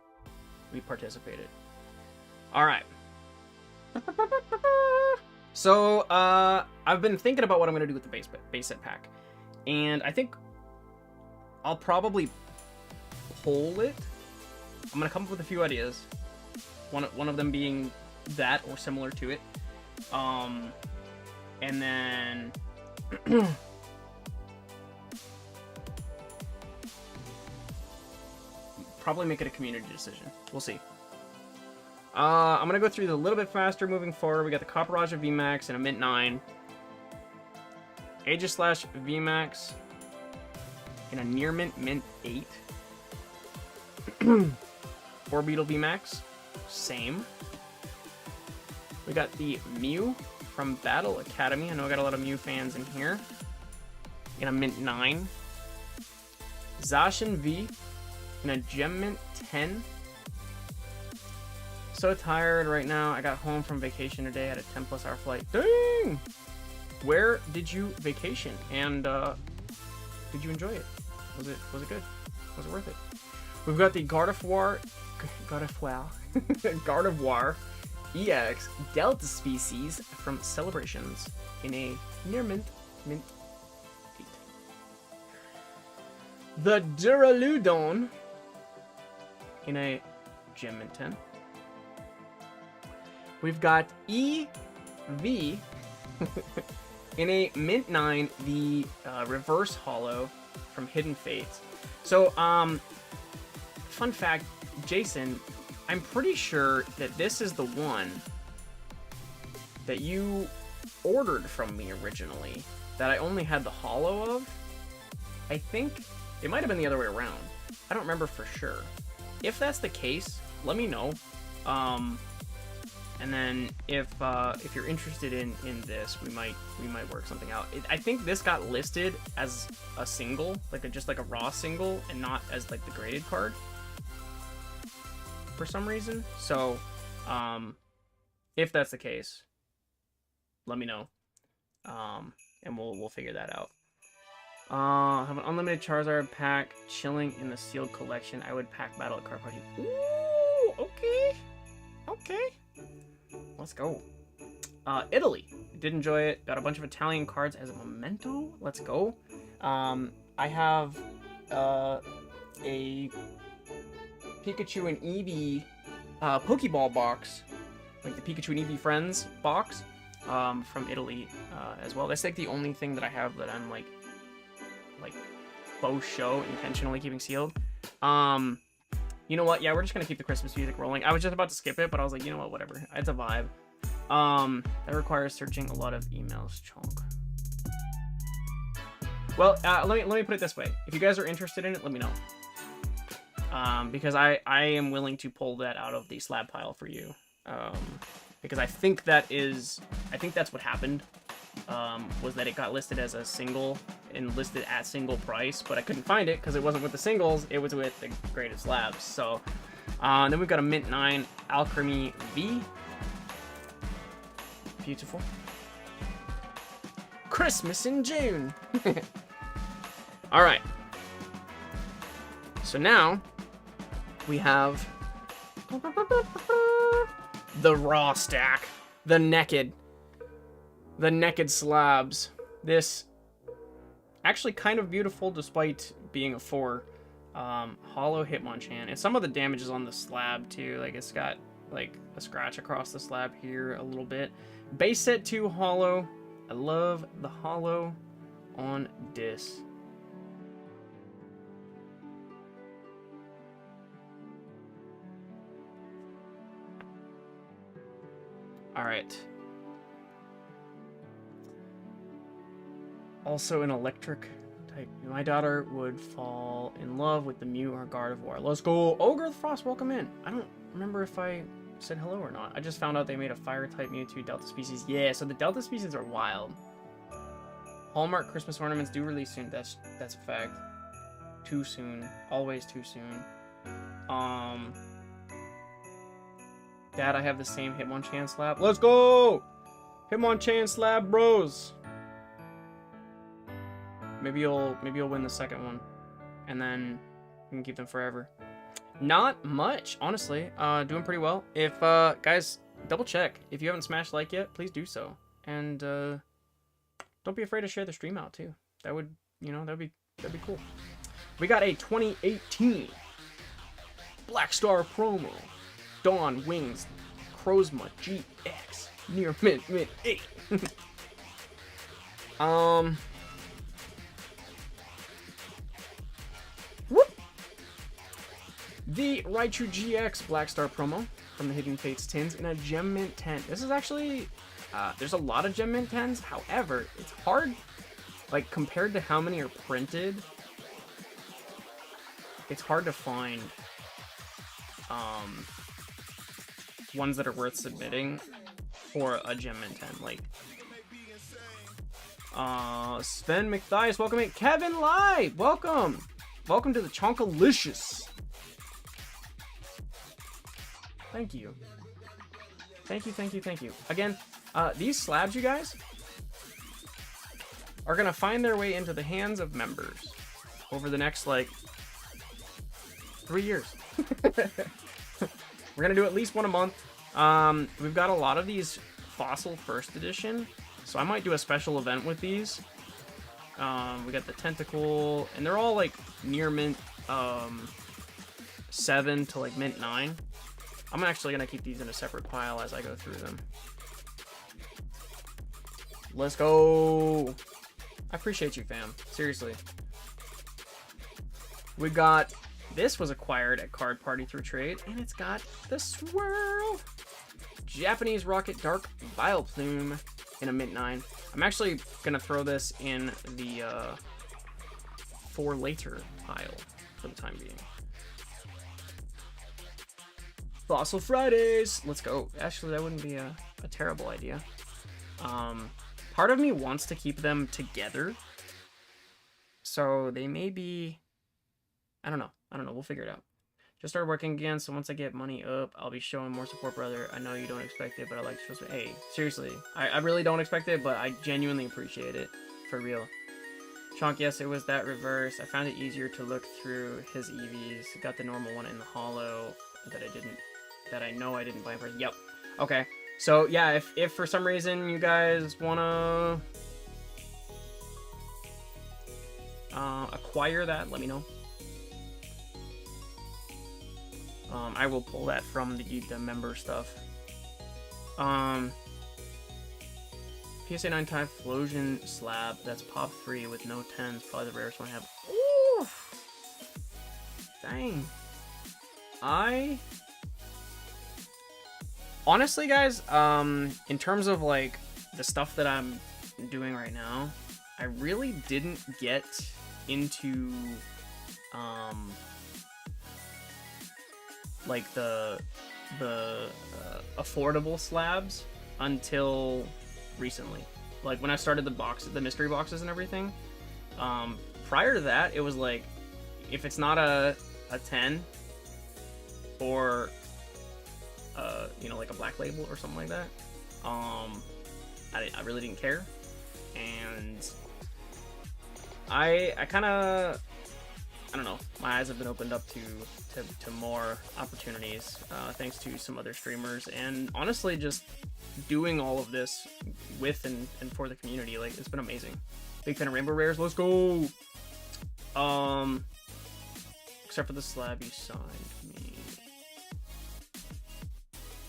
participated. All right. So I've been thinking about what I'm gonna do with the base set pack, and I think I'll probably pull it. I'm gonna come up with a few ideas. One of them being that or similar to it, and then probably make it a community decision. We'll see. I'm gonna go through these a little bit faster moving forward. We got the Copperage VMAX and a Mint 9, Aegislash VMAX and a Near Mint 8, Orbeetle VMAX, same. We got the Mew from Battle Academy. I know I got a lot of Mew fans in here. In a Mint 9. Zacian V in a Gem Mint 10. So tired right now. I got home from vacation today. Had a 10+ hour flight. Dang! Where did you vacation? And did you enjoy it? Was it good? Was it worth it? We've got the Gardevoir EX Delta species from Celebrations in a Near Mint 8. The Duraludon in a Gem Mint 10. We've got EV in a Mint 9, the Reverse Holo from Hidden Fates. So, fun fact, Jason, I'm pretty sure that this is the one that you ordered from me originally, that I only had the holo of. I think it might have been the other way around. I don't remember for sure. If that's the case, let me know. And then if you're interested in this, we might work something out. I think this got listed as a single, just like a raw single, and not as like the graded card for some reason. So if that's the case, let me know, and we'll figure that out. Have an unlimited Charizard pack chilling in the sealed collection. I would pack Battle at Card Party. Ooh, okay, let's go. Italy, did enjoy it. Got a bunch of Italian cards as a memento. Let's go. I have a Pikachu and Eevee Pokeball box, like the Pikachu and Eevee Friends box, from Italy as well. That's like the only thing that I have that I'm like faux show intentionally keeping sealed. You know what? Yeah, we're just gonna keep the Christmas music rolling. I was just about to skip it, but I was like, you know what? Whatever. It's a vibe. That requires searching a lot of emails, Chonk. Well, let me put it this way. If you guys are interested in it, let me know. Because I am willing to pull that out of the slab pile for you. Because I think that's what happened. Was that it got listed as a single and listed at single price, but I couldn't find it because it wasn't with the singles, it was with the graded slabs. So then we've got a Mint 9 Alchemy V. Beautiful. Christmas in June. All right. So now we have the raw stack, the naked slabs. This actually kind of beautiful despite being a 4. Hollow Hitmonchan. And some of the damage is on the slab too. Like it's got like a scratch across the slab here a little bit. Base set 2 Hollow. I love the Hollow on this. Alright. Also an electric type. My daughter would fall in love with the Mew or Gardevoir. Let's go! Ogre the Frost, welcome in. I don't remember if I said hello or not. I just found out they made a fire type Mewtwo Delta species. Yeah, so the Delta species are wild. Hallmark Christmas ornaments do release soon. That's a fact. Too soon. Always too soon. Dad, I have the same Hitmonchan slab. Let's go! Hitmonchan slab bros. Maybe you'll win the second one, and then you can keep them forever. Not much, honestly. Doing pretty well. If guys, double check if you haven't smashed like yet, please do so, and don't be afraid to share the stream out too. That would, that'd be cool. We got a 2018 Black Star promo. Dawn Wings Crozma GX near mint 8. Whoop. The Raichu GX Black Star promo from the Hidden Fates tins in a Gem Mint 10. This is actually there's a lot of Gem Mint 10s. However, it's hard, like compared to how many are printed. It's hard to find ones that are worth submitting for a Gem Mint 10. Like Sven McThias, welcome in. Kevin Live, welcome to the Chonkalicious. Thank you. Again, these slabs, you guys, are gonna find their way into the hands of members over the next like 3 years. We're gonna do at least one a month. We've got a lot of these Fossil First Edition, so I might do a special event with these. We got the Tentacle, and they're all like near mint 7 to like mint 9. I'm actually gonna keep these in a separate pile as I go through them. Let's go! I appreciate you, fam. Seriously. We got... This was acquired at Card Party through trade, and it's got the Swirl! Japanese Rocket Dark Vileplume in a mint 9. I'm actually gonna throw this in the for later pile for the time being. Fossil Fridays! Let's go. Actually, that wouldn't be a terrible idea. Part of me wants to keep them together, so they may be... I don't know. We'll figure it out. Just started working again, so once I get money up, I'll be showing more support, brother. I know you don't expect it, but I like to show... Hey, seriously. I really don't expect it, but I genuinely appreciate it. For real. Chonk, yes, it was that reverse. I found it easier to look through his EVs. Got the normal one in the hollow that I know I didn't buy in person. Yep. Okay. So, yeah, if for some reason you guys wanna acquire that, let me know. I will pull that from the member stuff. PSA 9 Typhlosion slab. That's pop 3 with no 10s. Probably the rarest one I have. Ooh! Dang. Honestly, guys, in terms of like the stuff that I'm doing right now, I really didn't get into like the affordable slabs until recently. Like when I started the mystery boxes and everything. Prior to that, it was like if it's not a 10 or like a black label or something like that, I really didn't care, and I kind of, I don't know, my eyes have been opened up to more opportunities thanks to some other streamers, and honestly just doing all of this with and for the community. Like, it's been amazing. Big fan of Rainbow Rares. Let's go. Except for the slab you signed me.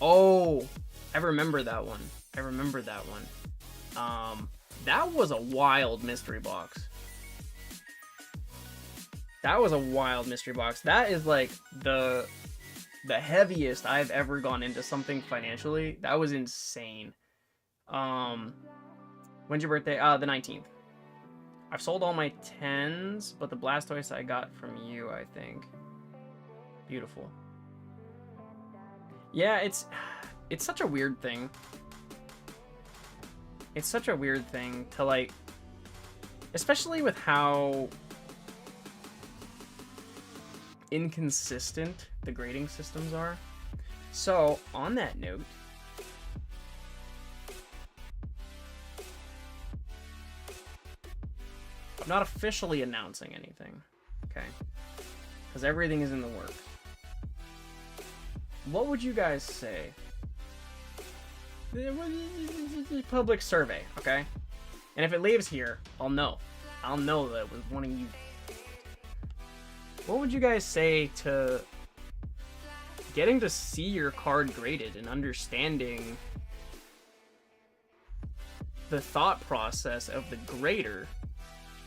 Oh, I remember that one. I remember that one. That was a wild mystery box. That was a wild mystery box. That is like the heaviest I've ever gone into something financially. That was insane. When's your birthday? The 19th. I've sold all my 10s, but the Blastoise I got from you, I think. Beautiful. Yeah, it's such a weird thing. It's such a weird thing to, like, especially with how inconsistent the grading systems are. So, on that note, I'm not officially announcing anything, okay? Because everything is in the works. What would you guys say? Public survey, okay? And if it leaves here, I'll know. I'll know that it was one of you. What would you guys say to getting to see your card graded and understanding the thought process of the grader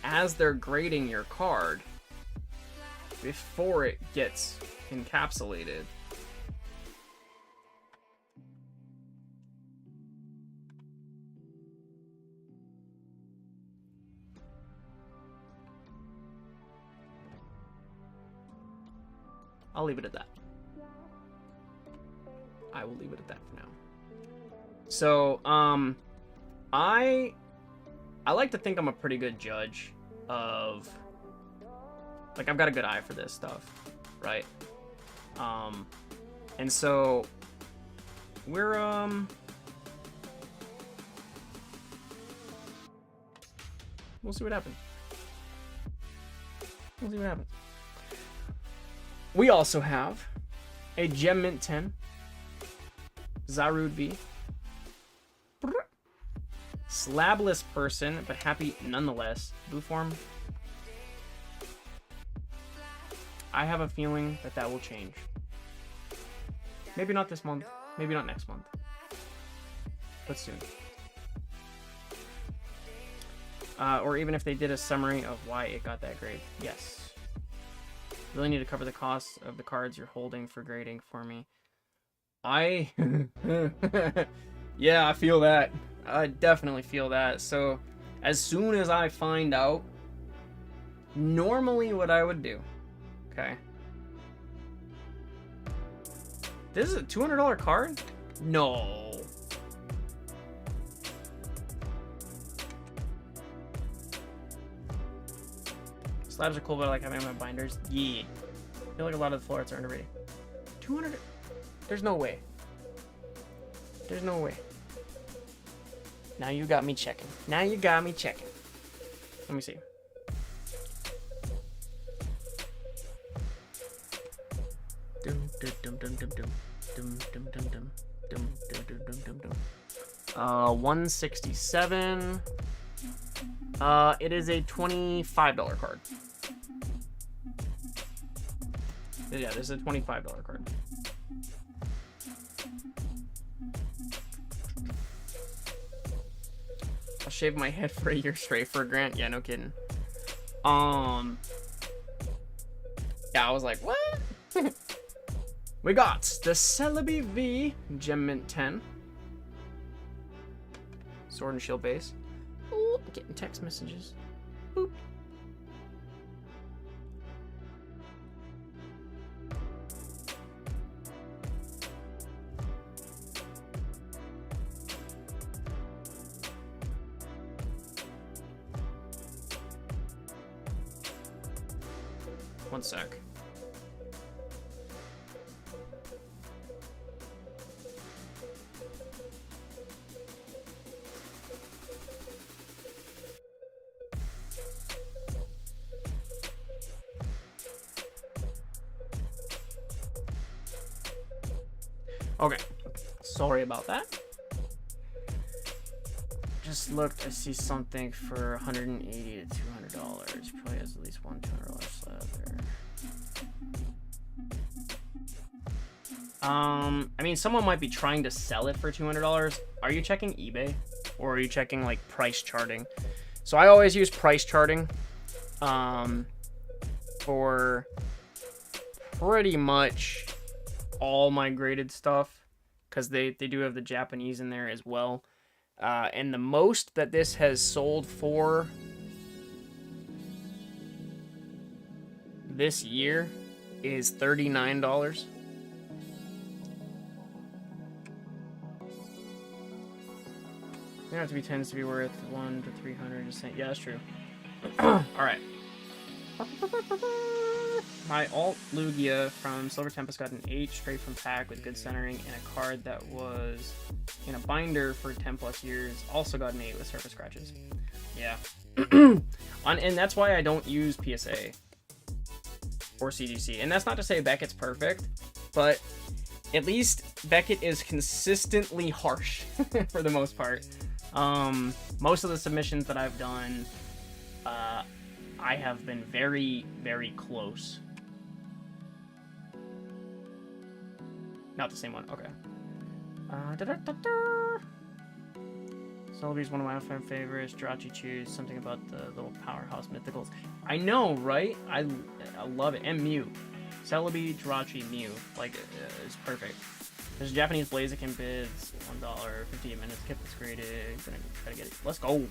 as they're grading your card before it gets encapsulated? I'll leave it at that. I will leave it at that for now. So, I like to think I'm a pretty good judge of, like, I've got a good eye for this stuff, right? And so we're we'll see what happens. We'll see what happens. We also have a Gem Mint 10, Zarude V, Slabless person, but happy nonetheless, blue form. I have a feeling that that will change. Maybe not this month, maybe not next month, but soon. Or even if they did a summary of why it got that grade. Yes. Really need to cover the costs of the cards you're holding for grading for me. Yeah, I feel that. I definitely feel that. So as soon as I find out, normally what I would do, okay? This is a $200 card? No. Slabs are cool, but I like having my binders. Yeah. I feel like a lot of the floor arts are underrated. 200? There's no way. There's no way. Now you got me checking. Now you got me checking. Let me see. Dum dum dum dum dum dum dum dum dum dum dum dum dum dum. 167. It is a $25 card. Yeah, this is a $25 card. I'll shave my head for a year straight for a grant. Yeah, no kidding. Yeah, I was like, what? We got the Celebi V Gem Mint 10. Sword and Shield base. Ooh, getting text messages. Boop. One sec. Okay, sorry about that. Just looked, I see something for $180 to $200. Probably has at least one $200 slab there. I mean, someone might be trying to sell it for $200. Are you checking eBay? Or are you checking, like, price charting? So I always use price charting for pretty much all my graded stuff, because they do have the Japanese in there as well. And the most that this has sold for this year is $39. They don't have to be 10s to be worth 1 to 300. Just saying. Yeah, that's true. All right. My alt Lugia from Silver Tempest got an 8 straight from pack with good centering, and a card that was in a binder for 10 plus years also got an 8 with surface scratches. Yeah. And that's why I don't use PSA or CGC. And that's not to say Beckett's perfect, but at least Beckett is consistently harsh for the most part. Most of the submissions that I've done, I have been very, very close. Not the same one. Okay. Celebi's one of my all-time favorites. Jirachi something about the little powerhouse mythicals. I know, right? I love it. And Mew. Celebi, Jirachi, Mew. Like, it's perfect. There's a Japanese Blaziken bids. $1, 58 minutes. Kept this graded. Gonna try to get it. Let's go.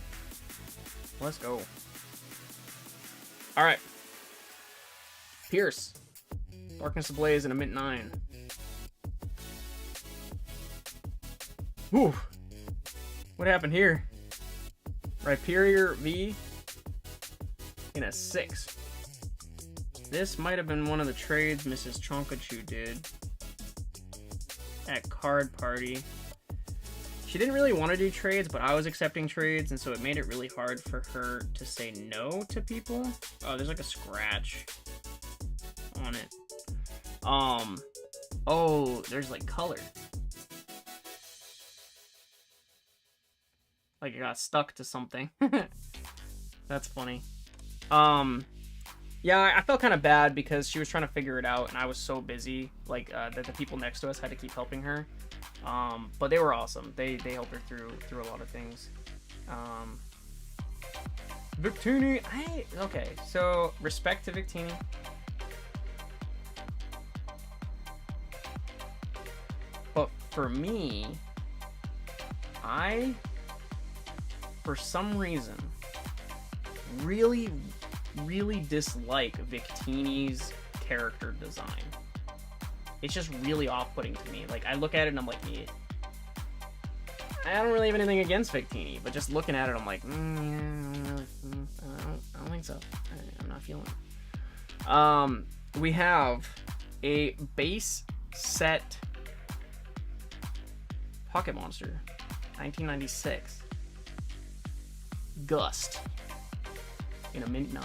Let's go. Alright. Pierce. Darkness Ablaze and a mint 9. Whew. What happened here? Rhyperior V in a 6. This might have been one of the trades MrChonkachu did at Card Party. She didn't really want to do trades, but I was accepting trades, and so it made it really hard for her to say no to people. Oh, there's like a scratch on it. Oh, there's like color. Like it got stuck to something. That's funny. Yeah, I felt kind of bad because she was trying to figure it out, and I was so busy. Like that the people next to us had to keep helping her. But they were awesome. They helped her through a lot of things. Victini, okay. So respect to Victini. But for me, for some reason, really dislike Victini's character design. It's just really off-putting to me. Like, I look at it and I'm like, yeah. I don't really have anything against Victini, but just looking at it, I'm like, yeah, I don't think so. I'm not feeling it. We have a base set Pocket Monster, 1996. Gust in a mint 9.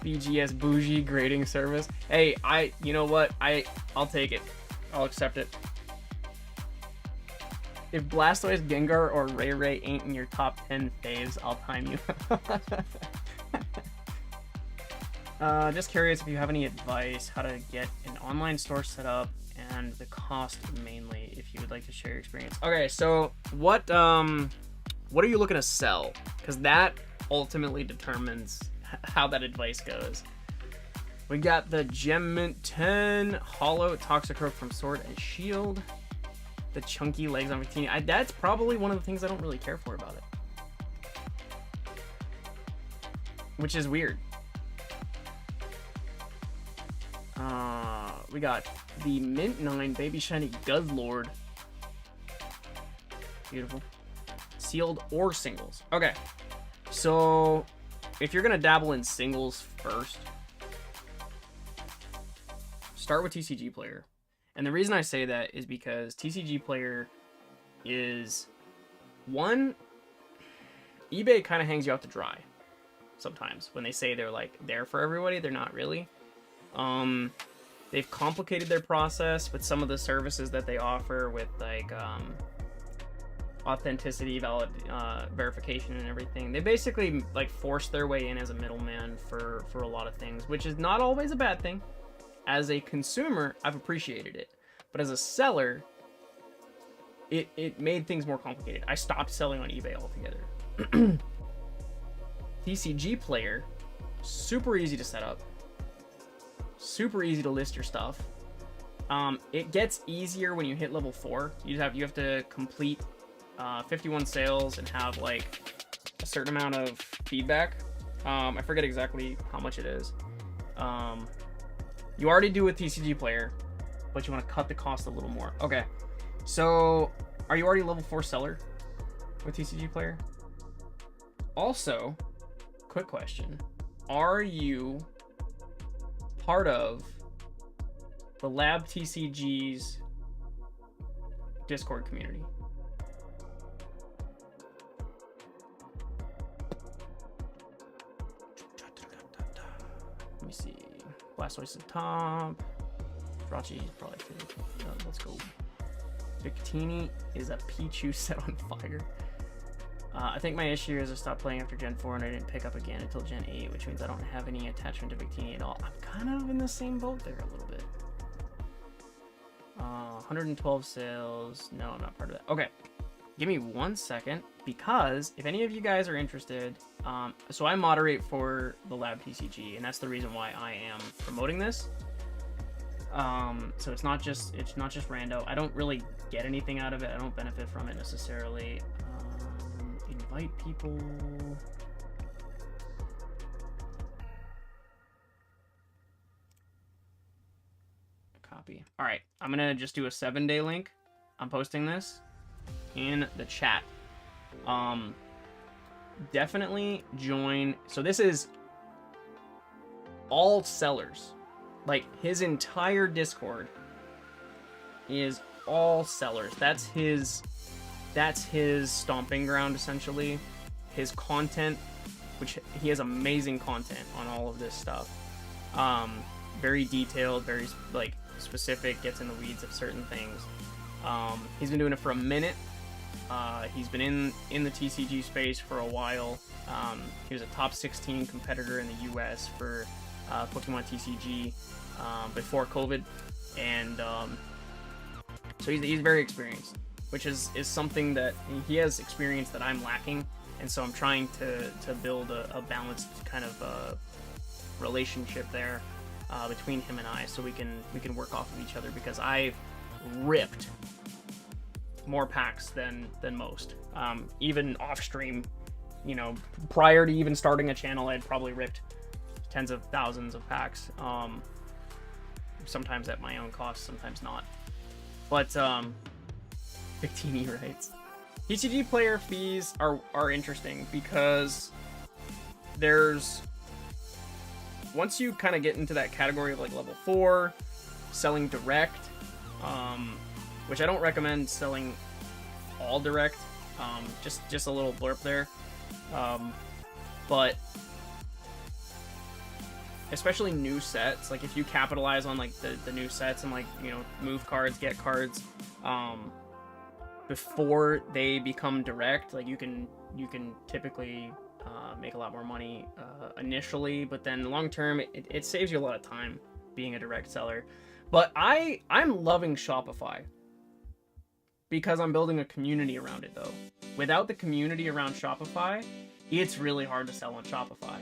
BGS bougie grading service. Hey, you know what? I'll take it. I'll accept it. If Blastoise, Gengar, or Ray ain't in your top 10 faves, I'll time you. Just curious if you have any advice how to get an online store set up and the cost mainly, if you would like to share your experience. Okay, so what are you looking to sell? Because that ultimately determines how that advice goes. We got the Gem Mint 10 Hollow Toxicroak from Sword and Shield. The chunky legs on Victini. That's probably one of the things I don't really care for about it, which is weird. We got the Mint 9 Baby Shiny Guzzlord. Beautiful. Sealed or singles. Okay. So, if you're going to dabble in singles first, start with TCG Player. And the reason I say that is because TCG Player is, one, eBay kind of hangs you out to dry sometimes. When they say they're like there for everybody, they're not really. They've complicated their process with some of the services that they offer with like authenticity, verification, and everything. They basically like force their way in as a middleman for a lot of things, which is not always a bad thing. As a consumer, I've appreciated it, but as a seller, it made things more complicated. I stopped selling on eBay altogether. TCG Player, super easy to set up, super easy to list your stuff. It gets easier when you hit level 4. You have to complete 51 sales and have like a certain amount of feedback. I forget exactly how much it is. You already do with TCG Player, but you want to cut the cost a little more. Okay, so are you already level 4 seller with TCG Player? Also, quick question: are you part of the Lab TCG's Discord community? Let me see. Blastoise at the top. Jirachi probably fit. Let's go. Victini is a Pichu set on fire. I think my issue is I stopped playing after Gen 4 and I didn't pick up again until Gen 8, which means I don't have any attachment to Victini at all. I'm kind of in the same boat there a little bit. 112 sales. No, I'm not part of that. Okay. Give me 1 second, because if any of you guys are interested, so I moderate for the Lab TCG, and that's the reason why I am promoting this. So it's not just rando. I don't really get anything out of it. I don't benefit from it necessarily. Invite people. Copy. All right, I'm gonna just do a 7-day link. I'm posting this in the chat. Definitely join. So this is all sellers. Like, his entire Discord is all sellers. That's his stomping ground, essentially. His content, which he has amazing content on all of this stuff. Very detailed, very like specific, gets in the weeds of certain things. He's been doing it for a minute. He's been in the TCG space for a while. He was a top 16 competitor in the US for Pokemon TCG before COVID, and so he's very experienced, which is something that he has experience that I'm lacking, and so I'm trying to build a balanced kind of relationship there between him and I, so we can work off of each other, because I've ripped more packs than most. Even off stream, you know, prior to even starting a channel, I'd probably ripped tens of thousands of packs. Sometimes at my own cost, sometimes not. But Victini writes, TCG Player fees are interesting, because there's, once you kind of get into that category of like level 4, selling direct, which I don't recommend selling all direct, just a little blurb there, but especially new sets, like if you capitalize on like the new sets and like, you know, move cards, get cards, before they become direct, like you can typically make a lot more money initially, but then long term it saves you a lot of time being a direct seller. But I'm loving Shopify because I'm building a community around it, though. Without the community around Shopify, it's really hard to sell on Shopify.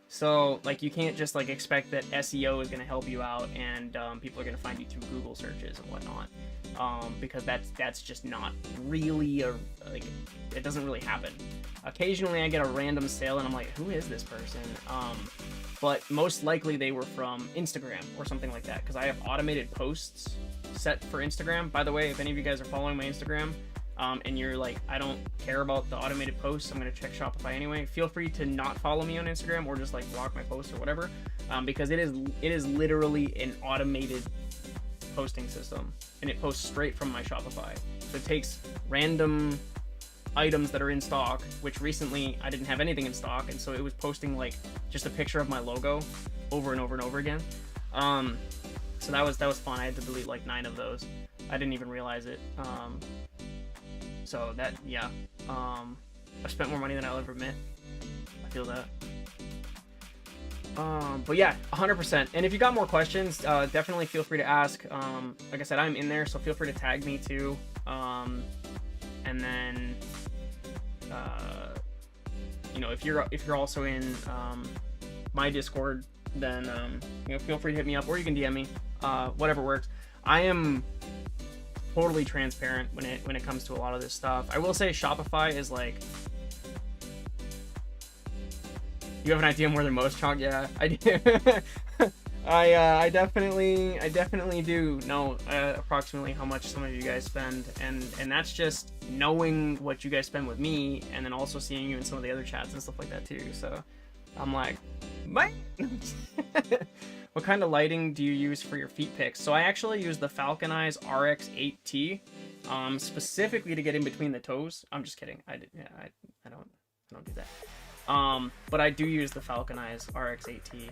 So like you can't just like expect that SEO is going to help you out and people are going to find you through Google searches and whatnot, because that's just not really like, it doesn't really happen. Occasionally I get a random sale and I'm like, who is this person? But most likely they were from Instagram or something like that, because I have automated posts set for Instagram. By the way, if any of you guys are following my Instagram, and you're like, I don't care about the automated posts, I'm going to check Shopify anyway, feel free to not follow me on Instagram or just like block my posts or whatever, because it is literally an automated posting system, and it posts straight from my Shopify. So it takes random items that are in stock, which recently I didn't have anything in stock, and so it was posting like just a picture of my logo over and over and over again. So that was fun. I had to delete like 9 of those. I didn't even realize it. So that, yeah. I've spent more money than I'll ever admit. I feel that. But yeah, 100%. And if you got more questions, definitely feel free to ask. Like I said, I'm in there, so feel free to tag me too. And then, you know, if you're also in my Discord, then you know, feel free to hit me up, or you can DM me. Whatever works. I am totally transparent when it comes to a lot of this stuff. I will say Shopify is like, you have an idea more than most, Chonk? Yeah, I do. I definitely do know approximately how much some of you guys spend, and that's just knowing what you guys spend with me, and then also seeing you in some of the other chats and stuff like that too. So I'm like, man. What kind of lighting do you use for your feet picks? So I actually use the Falcon Eyes RX8T, specifically to get in between the toes. I'm just kidding. I don't do that. But I do use the Falcon Eyes RX8T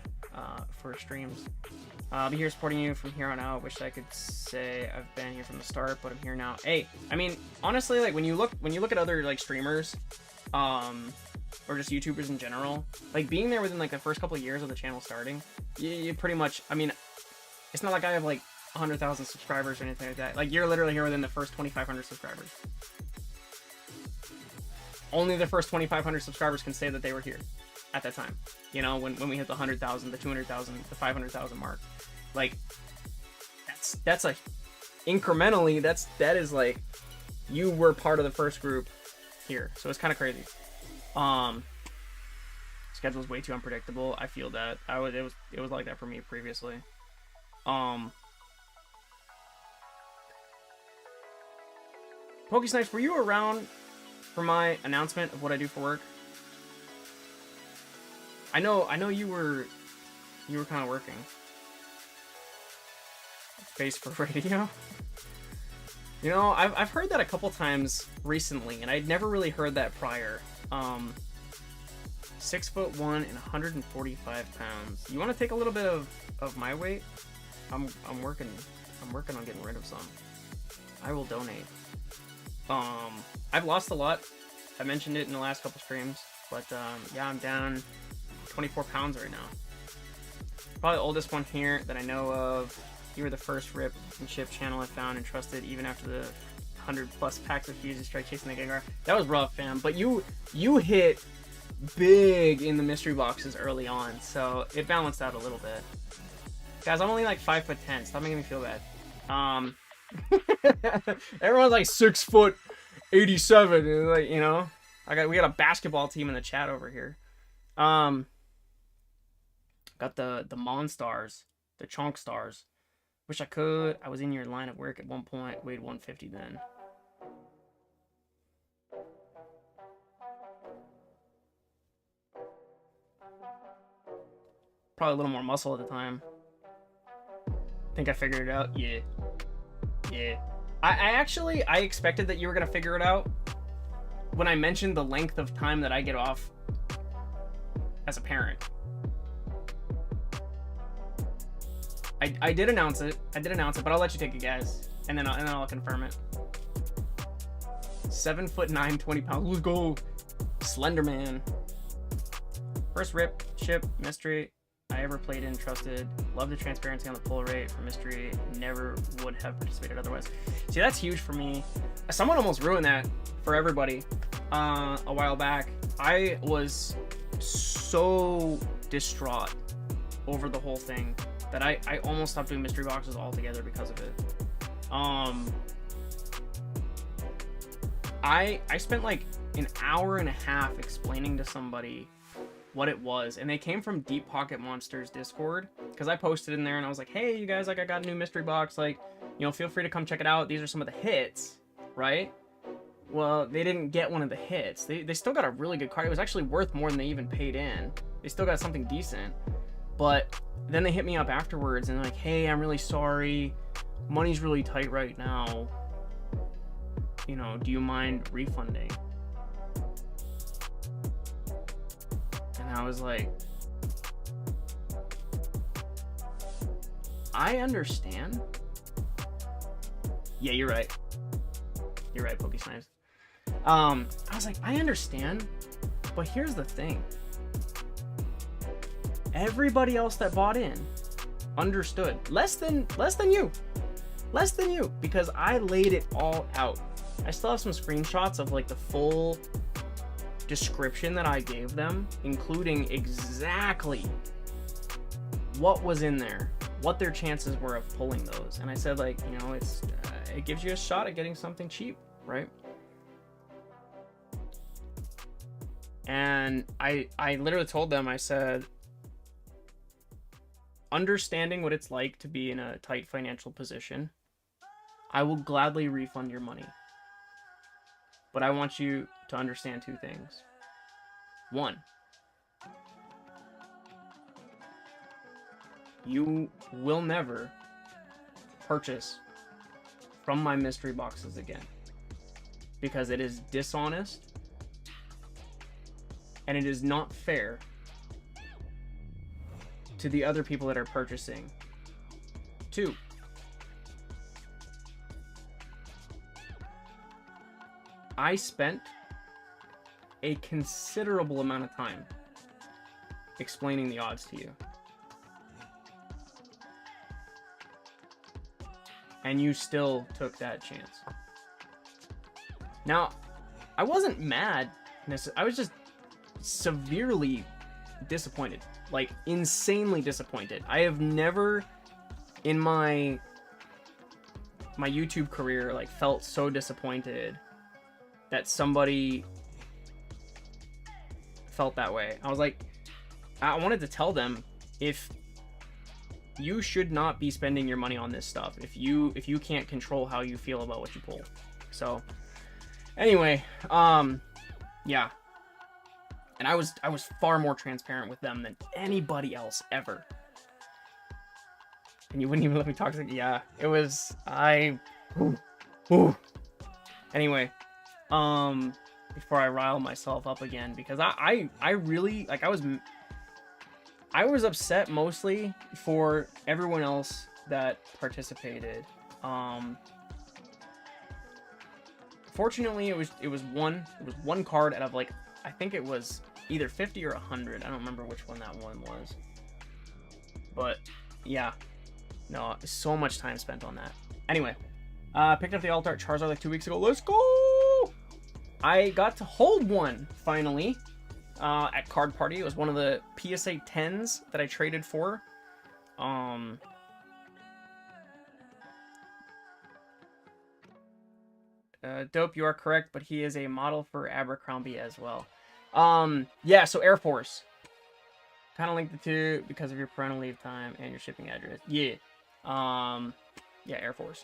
for streams. I'll be here supporting you from here on out. Wish I could say I've been here from the start, but I'm here now. Hey, I mean, honestly, like when you look at other like streamers, or just YouTubers in general, like being there within like the first couple of years of the channel starting, you pretty much, I mean, it's not like I have like 100,000 subscribers or anything like that. Like you're literally here within the first 2,500 subscribers. Only the first 2,500 subscribers can say that they were here at that time. You know, when we hit the 100,000, the 200,000, the 500,000 mark, like that's like incrementally, that is like you were part of the first group here. So it's kind of crazy. Schedule's way too unpredictable. I feel that. It was like that for me previously. Pokesnipes, were you around for my announcement of what I do for work? I know you were kind of working. Face for radio. You know, I've heard that a couple times recently, and I'd never really heard that prior. 6'1" and 145 pounds. You want to take a little bit of my weight? I'm working on getting rid of some. I will donate. I've lost a lot. I mentioned it in the last couple streams, but yeah, I'm down 24 pounds right now. Probably the oldest one here that I know of. You were the first rip and ship channel I found and trusted, even after the 100+ packs of fuses strike chasing the Gengar. That was rough, fam. But you hit big in the mystery boxes early on, so it balanced out a little bit. Guys, I'm only like 5'10". Stop making me feel bad. Everyone's like 6'87", and like, you know, we got a basketball team in the chat over here. Got the Monstars, the Chonk Stars. Wish I could. I was in your line of work at one point. Weighed 150 then. Probably a little more muscle at the time. Think I figured it out? Yeah. Yeah. I expected that you were gonna figure it out when I mentioned the length of time that I get off as a parent. I did announce it. But I'll let you take a guess, and then I'll confirm it. 7'9", 20 pounds. Let's go, Slender Man. First rip, ship, mystery I ever played in, trusted. Love the transparency on the pull rate for mystery. Never would have participated otherwise. See, that's huge for me. Someone almost ruined that for everybody a while back. I was so distraught over the whole thing that I almost stopped doing mystery boxes altogether because of it. I spent like an hour and a half explaining to somebody what it was, and they came from Deep Pocket Monsters Discord, because I posted in there and I was like, hey, you guys, like, I got a new mystery box, like, you know, feel free to come check it out. These are some of the hits, right? Well, they didn't get one of the hits. They still got a really good card. It was actually worth more than they even paid in. They still got something decent. But then they hit me up afterwards and like, hey, I'm really sorry. Money's really tight right now. You know, do you mind refunding? And I was like, I understand. Yeah, you're right. You're right, Pokesnipes. I was like, I understand, but here's the thing. Everybody else that bought in understood. Less than you, because I laid it all out. I still have some screenshots of like the full description that I gave them, including exactly what was in there, what their chances were of pulling those. And I said, like, you know, it gives you a shot at getting something cheap, right? And I literally told them, I said, understanding what it's like to be in a tight financial position, I will gladly refund your money. But I want you to understand two things. One, you will never purchase from my mystery boxes again, because it is dishonest and it is not fair to the other people that are purchasing. Two, I spent a considerable amount of time explaining the odds to you, and you still took that chance. Now, I wasn't mad. I was just severely disappointed, like insanely disappointed. I have never in my YouTube career like felt so disappointed that somebody felt that way. I was like, I wanted to tell them, if you should not be spending your money on this stuff if you can't control how you feel about what you pull. So anyway, yeah. And I was far more transparent with them than anybody else ever. And you wouldn't even let me talk to. Yeah, it was Anyway, before I rile myself up again, because I really, like, I was upset mostly for everyone else that participated. Fortunately, it was one card out of, like, I think it was either 50 or 100. I don't remember which one that one was. But yeah, no, so much time spent on that. Anyway, picked up the Alt Art Charizard like 2 weeks ago. Let's go! I got to hold one finally at Card Party. It was one of the PSA 10s that I traded for. Dope, you are correct, but he is a model for Abercrombie as well. Yeah, so Air Force. Kind of linked the two because of your parental leave time and your shipping address. Yeah. Yeah, Air Force.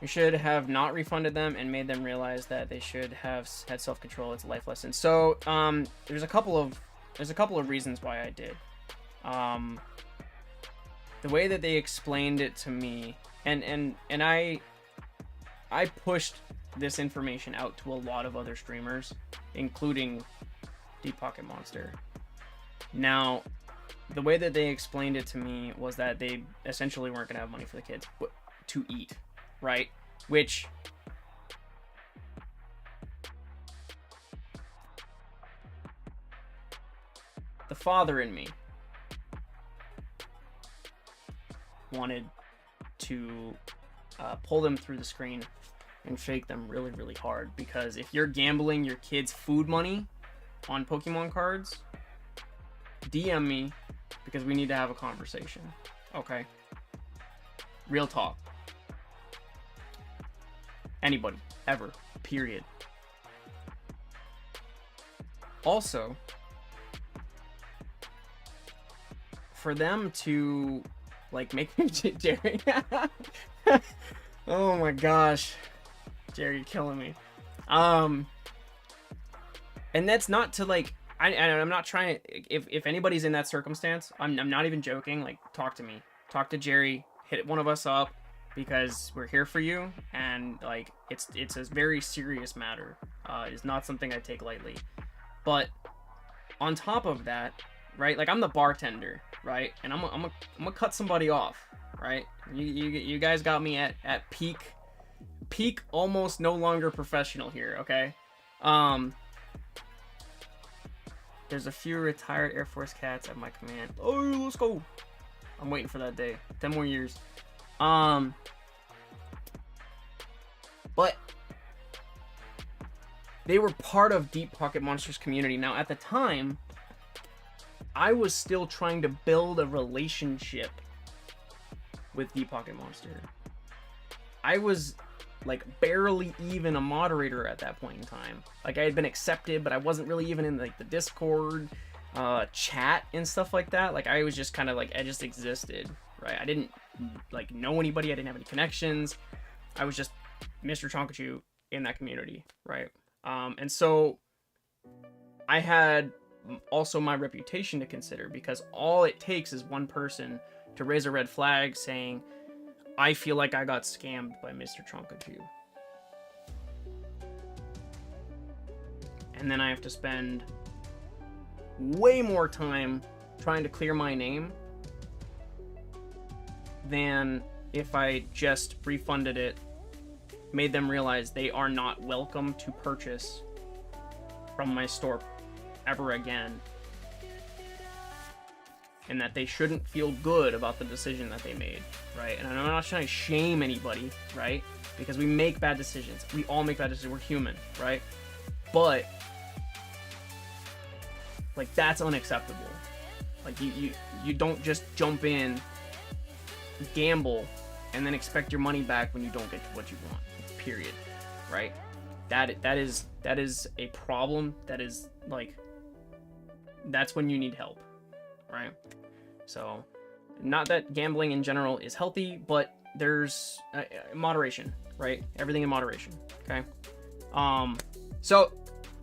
You should have not refunded them and made them realize that they should have had self-control. It's a life lesson. So, there's a couple of reasons why I did. The way that they explained it to me, and I pushed this information out to a lot of other streamers, including Deep Pocket Monster. Now, the way that they explained it to me was that they essentially weren't going to have money for the kids to eat, right? Which, the father in me wanted to pull them through the screen and shake them really, really hard, because if you're gambling your kids' food money on Pokemon cards, DM me, because we need to have a conversation. Okay? Real talk. Anybody, ever, period. Also, for them to, like, make me Jerry. Oh my gosh. Jerry, you're killing me. And that's not to, like, I'm not trying to, if anybody's in that circumstance, I'm not even joking. Like, talk to me. Talk to Jerry. Hit one of us up, because we're here for you, and, like, it's a very serious matter. It's not something I take lightly. But on top of that, right, like, I'm the bartender, right, and I'm gonna cut somebody off, right? You guys got me at peak almost no longer professional here, okay? There's a few retired Air Force cats at my command. Oh, let's go. I'm waiting for that day. 10 more years. But they were part of Deep Pocket Monsters community. Now, at the time, I was still trying to build a relationship with Deep Pocket Monster. I was like barely even a moderator at that point in time. Like, I had been accepted, but I wasn't really even in like the Discord chat and stuff like that. Like, I was just kind of like, I just existed, right? I didn't like know anybody. I didn't have any connections. I was just MrChonkachu in that community, right? And so I had also my reputation to consider, because all it takes is one person to raise a red flag saying, I feel like I got scammed by MrChonkachu. And then I have to spend way more time trying to clear my name than if I just refunded it, made them realize they are not welcome to purchase from my store ever again, and that they shouldn't feel good about the decision that they made, right? And I'm not trying to shame anybody, right? Because we make bad decisions. We all make bad decisions. We're human, right? But like, that's unacceptable. Like, you don't just jump in, gamble, and then expect your money back when you don't get what you want. Period. Right? That is a problem. That is like, that's when you need help, right? So, not that gambling in general is healthy, but there's moderation, right? Everything in moderation. Okay. So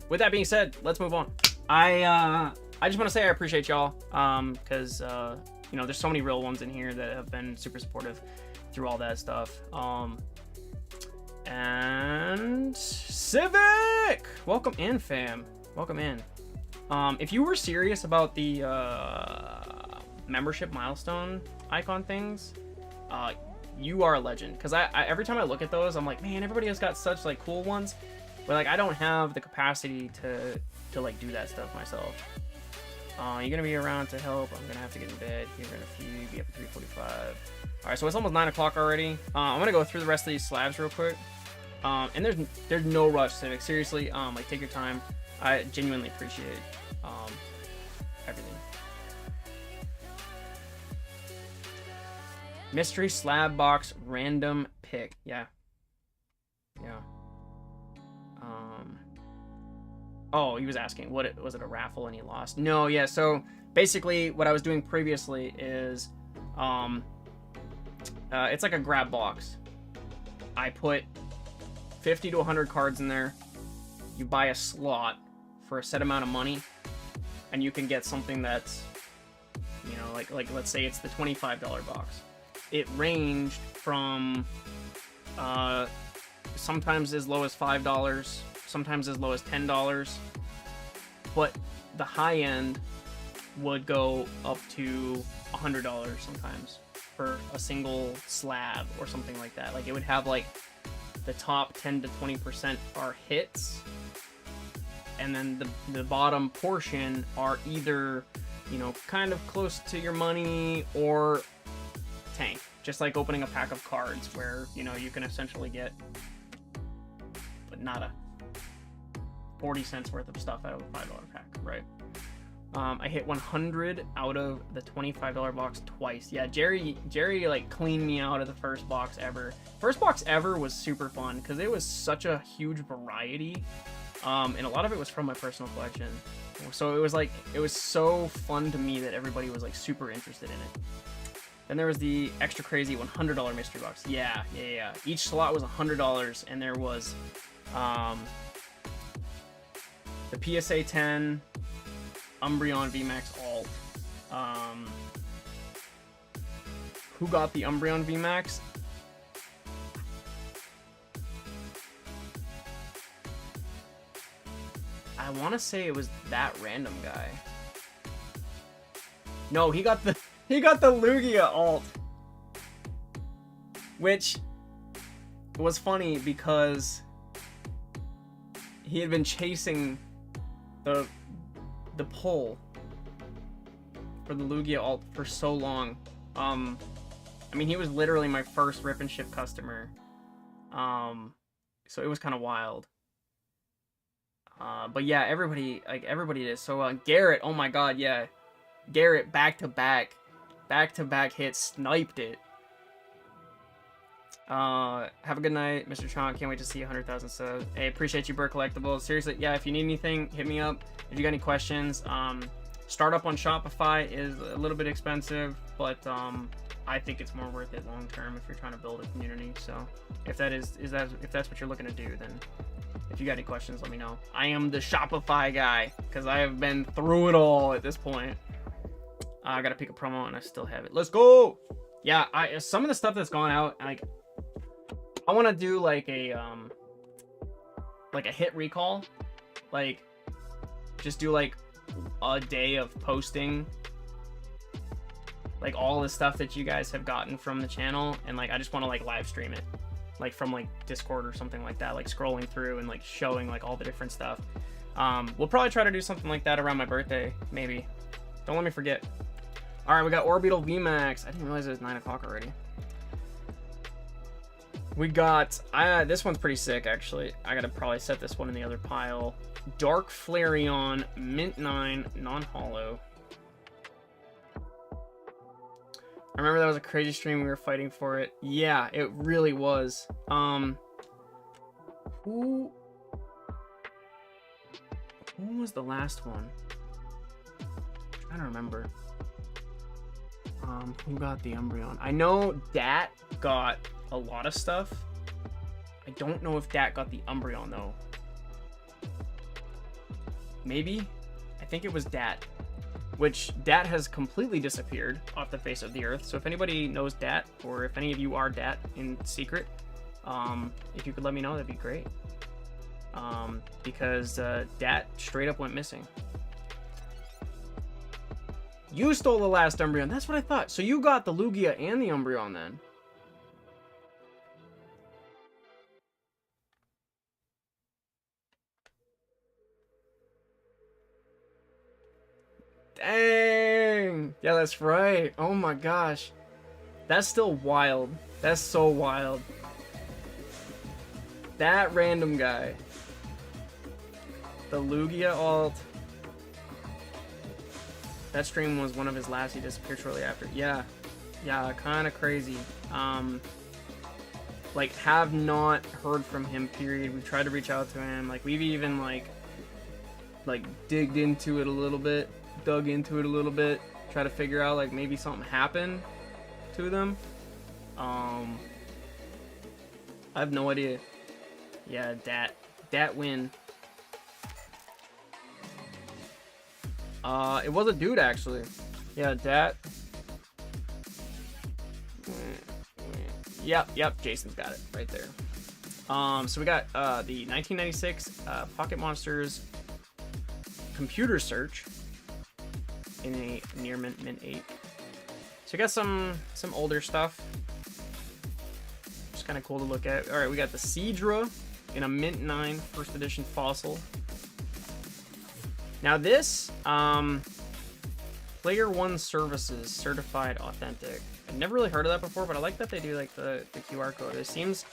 with that being said, let's move on. I just want to say I appreciate y'all, because you know, there's so many real ones in here that have been super supportive through all that stuff. And Civic, welcome in, fam. Welcome in. If you were serious about the membership milestone icon things, you are a legend. Because I every time I look at those, I'm like, man, everybody has got such like cool ones, but like, I don't have the capacity to like do that stuff myself. You're gonna be around to help. I'm gonna have to get in bed here in a few. Be up at 3:45. All right, so it's almost 9 o'clock already. I'm gonna go through the rest of these slabs real quick. And there's no rush, Civic. Seriously, like, take your time. I genuinely appreciate everything. Mystery slab box random pick. Yeah. Oh, he was asking, was it a raffle and he lost? No, yeah. So basically, what I was doing previously is, it's like a grab box. I put 50 to 100 cards in there. You buy a slot for a set amount of money, and you can get something that's, you know, like let's say it's the $25 box. It ranged from sometimes as low as $5, sometimes as low as $10, but the high end would go up to $100 sometimes for a single slab or something like that. Like, it would have like the top 10 to 20% are hits, and then the bottom portion are either, you know, kind of close to your money or tank. Just like opening a pack of cards where, you know, you can essentially get, but not a 40 cents worth of stuff out of a $5 pack, right? I hit 100 out of the $25 box twice. Yeah, Jerry like cleaned me out of the first box ever. First box ever was super fun because it was such a huge variety, and a lot of it was from my personal collection. So it was so fun to me that everybody was like super interested in it. Then there was the extra crazy $100 mystery box. Yeah. Each slot was $100, and there was the PSA 10 Umbreon VMAX alt. Who got the Umbreon VMAX? I want to say it was that random guy. No, he got the Lugia alt. which was funny because he had been chasing the pull for the Lugia alt for so long. I mean, he was literally my first rip and ship customer. So it was kind of wild. But yeah, everybody did. So Garrett, oh my god, yeah. Garrett back-to-back hits, sniped it. Have a good night, Mr. Chonk. Can't wait to see 100,000 subs. Hey, appreciate you, Bird Collectibles. Seriously, yeah, if you need anything, hit me up. If you got any questions, startup on Shopify is a little bit expensive, but I think it's more worth it long term if you're trying to build a community. So if that's what you're looking to do, then if you got any questions, let me know. I am the Shopify guy because I have been through it all at this point. I gotta pick a promo and I still have it. Let's go. Yeah, some of the stuff that's gone out, like I want to do like a hit recall, like just do like a day of posting like all the stuff that you guys have gotten from the channel, and like I just want to like live stream it, like from like Discord or something like that, like scrolling through and like showing like all the different stuff. We'll probably try to do something like that around my birthday, maybe. Don't let me forget. All right, we got Orbital VMAX. I didn't realize it was 9 o'clock already. We got, this one's pretty sick, actually. I gotta probably set this one in the other pile. Dark Flareon, Mint 9, non-hollow. I remember that was a crazy stream. We were fighting for it. Yeah, it really was. Who was the last one? I'm trying to remember. Who got the Umbreon? I know Dat got a lot of stuff. I don't know if Dat got the Umbreon though. Maybe? I think it was Dat. Which Dat has completely disappeared off the face of the earth. So if anybody knows Dat, or if any of you are Dat in secret, if you could let me know, that'd be great. Because Dat straight up went missing. You stole the last Umbreon. That's what I thought. So you got the Lugia and the Umbreon then. Dang. Yeah, that's right. Oh my gosh. That's still wild. That's so wild. That random guy. The Lugia alt. That stream was one of his last. He disappeared shortly after. Yeah, kind of crazy. Like, have not heard from him, period. We've tried to reach out to him. Like, we've even like dug into it a little bit, try to figure out like maybe something happened to them. I have no idea. Yeah, Dat win. It was a dude, actually. Yeah, Dat. Yep, Jason's got it right there. So we got the 1996 Pocket Monsters computer search in a near mint 8. So we got some older stuff. Just kind of cool to look at. All right, we got the Seadra in a mint 9 first edition fossil. Now this, Player One Services Certified Authentic. I've never really heard of that before, but I like that they do like the QR code. It seems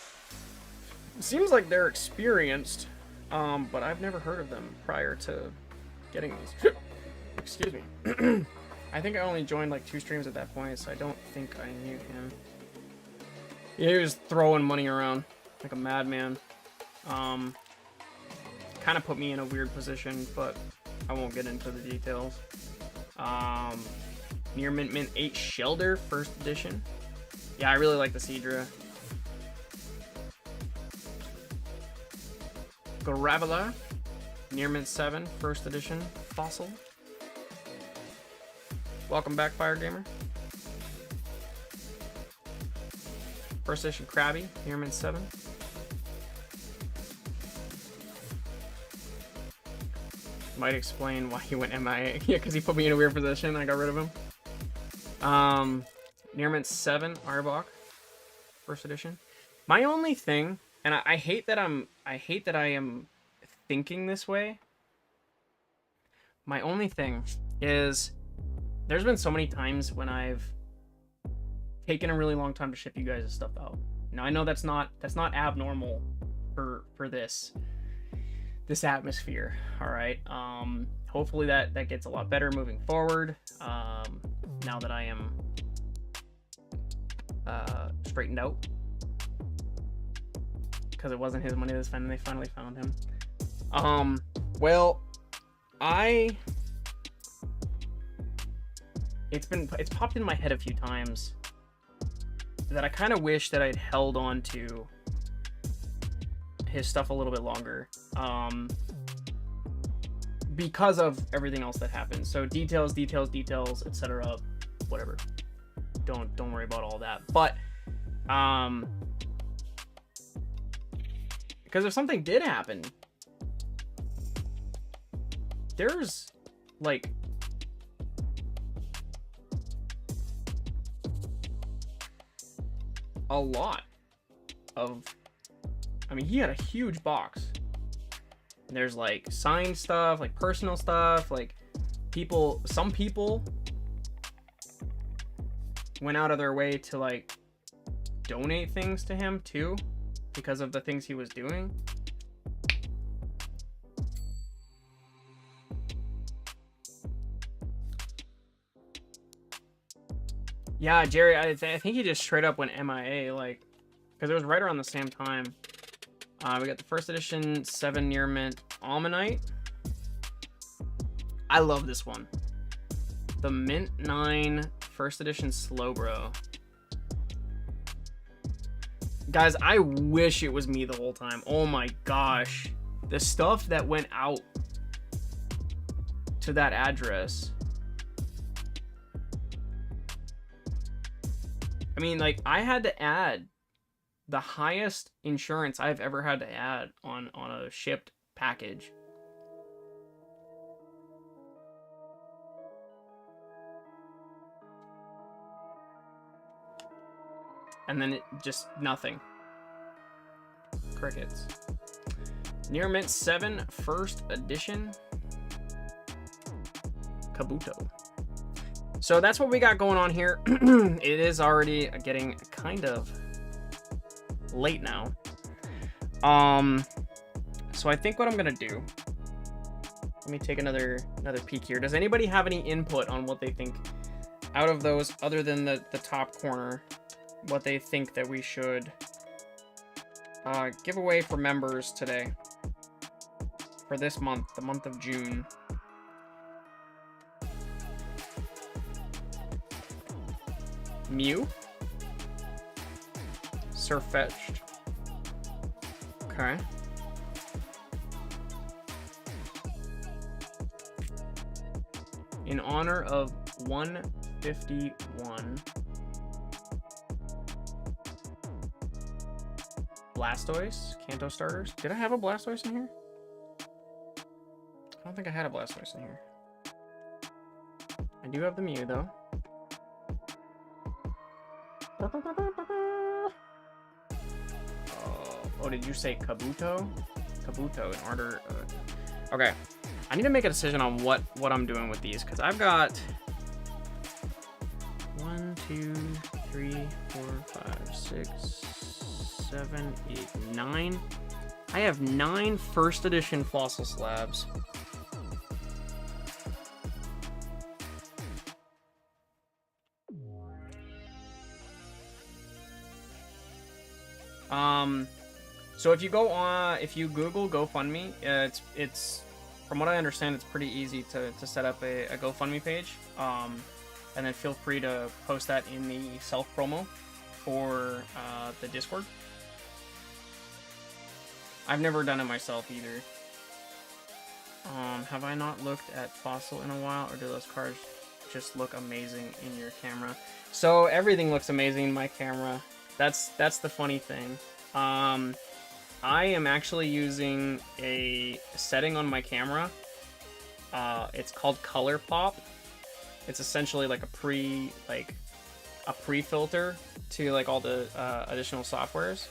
like they're experienced, but I've never heard of them prior to getting these. Excuse me. I think I only joined like 2 streams at that point, so I don't think I knew him. Yeah, he was throwing money around like a madman. Kind of put me in a weird position, but I won't get into the details. Near mint 8 Shelder first edition. Yeah, I really like the Seadra. Graveler near mint 7 first edition fossil. Welcome back, Fire Gamer. First edition Krabby near mint 7. Might explain why he went MIA. Yeah, because he put me in a weird position. I got rid of him. Near mint 7 Arbok. first edition. My only thing, and I hate that I am thinking this way. My only thing is, there's been so many times when I've taken a really long time to ship you guys stuff out. Now I know that's not abnormal for this atmosphere. All right. Hopefully that gets a lot better moving forward. Now that I am straightened out, because it wasn't his money this time and they finally found him. Well, it's popped in my head a few times that I kind of wish that I'd held on to his stuff a little bit longer, because of everything else that happened. So details, etc. Whatever. Don't worry about all that. But because if something did happen, there's like a lot of, I mean, he had a huge box. And there's like signed stuff, like personal stuff, like some people went out of their way to like donate things to him too, because of the things he was doing. Yeah, Jerry, I think he just straight up went MIA, like, because it was right around the same time. We got the first edition 7 near mint Almanite. I love this one. The mint 9 first edition Slowbro. Guys, I wish it was me the whole time. Oh my gosh. The stuff that went out to that address. I mean, like, I had to add the highest insurance I've ever had to add on a shipped package. And then it just nothing. Crickets. Near mint 7 first edition Kabuto. So that's what we got going on here. It is already getting kind of late now. So I think what I'm gonna do, let me take another peek here. Does anybody have any input on what they think out of those, other than the top corner, what they think that we should give away for members today for this month, the month of June? Mew, Surfetched. Okay. In honor of 151. Blastoise, Kanto starters. Did I have a Blastoise in here? I don't think I had a Blastoise in here. I do have the Mew though. Oh, did you say Kabuto? Kabuto in order. Okay, I need to make a decision on what I'm doing with these, because I've got 1, 2, 3, 4, 5, 6, 7, 8, 9. I have 9 first edition fossil slabs. So if you go on, if you Google GoFundMe, it's from what I understand, it's pretty easy to set up a GoFundMe page. And then feel free to post that in the self promo for the Discord. I've never done it myself either. Have I not looked at Fossil in a while, or do those cards just look amazing in your camera? So everything looks amazing in my camera. That's the funny thing. I am actually using a setting on my camera. It's called Color Pop. It's essentially like a a pre-filter to like all the additional softwares.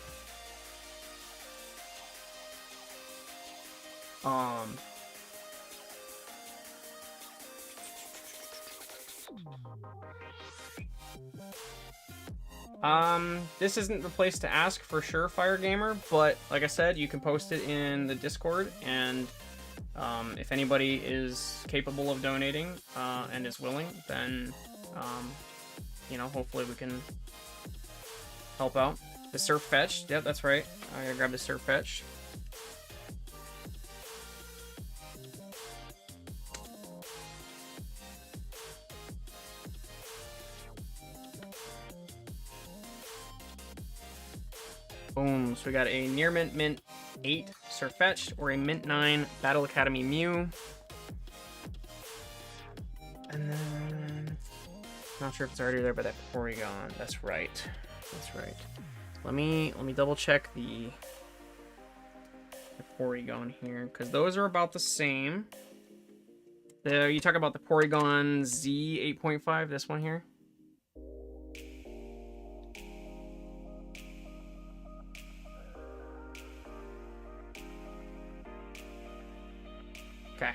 This isn't the place to ask for sure, Fire Gamer, but like I said, you can post it in the Discord, and if anybody is capable of donating and is willing, then you know, hopefully we can help out. The Surf Fetch, yep, that's right. I gotta grab the Surf Fetch. Boom, so we got a Near Mint 8 Surfetched or a Mint 9 Battle Academy Mew. And then, not sure if it's already there, but that Porygon, that's right. That's right. Let me double check the Porygon here, because those are about the same. You talk about the Porygon Z 8.5, this one here. Okay.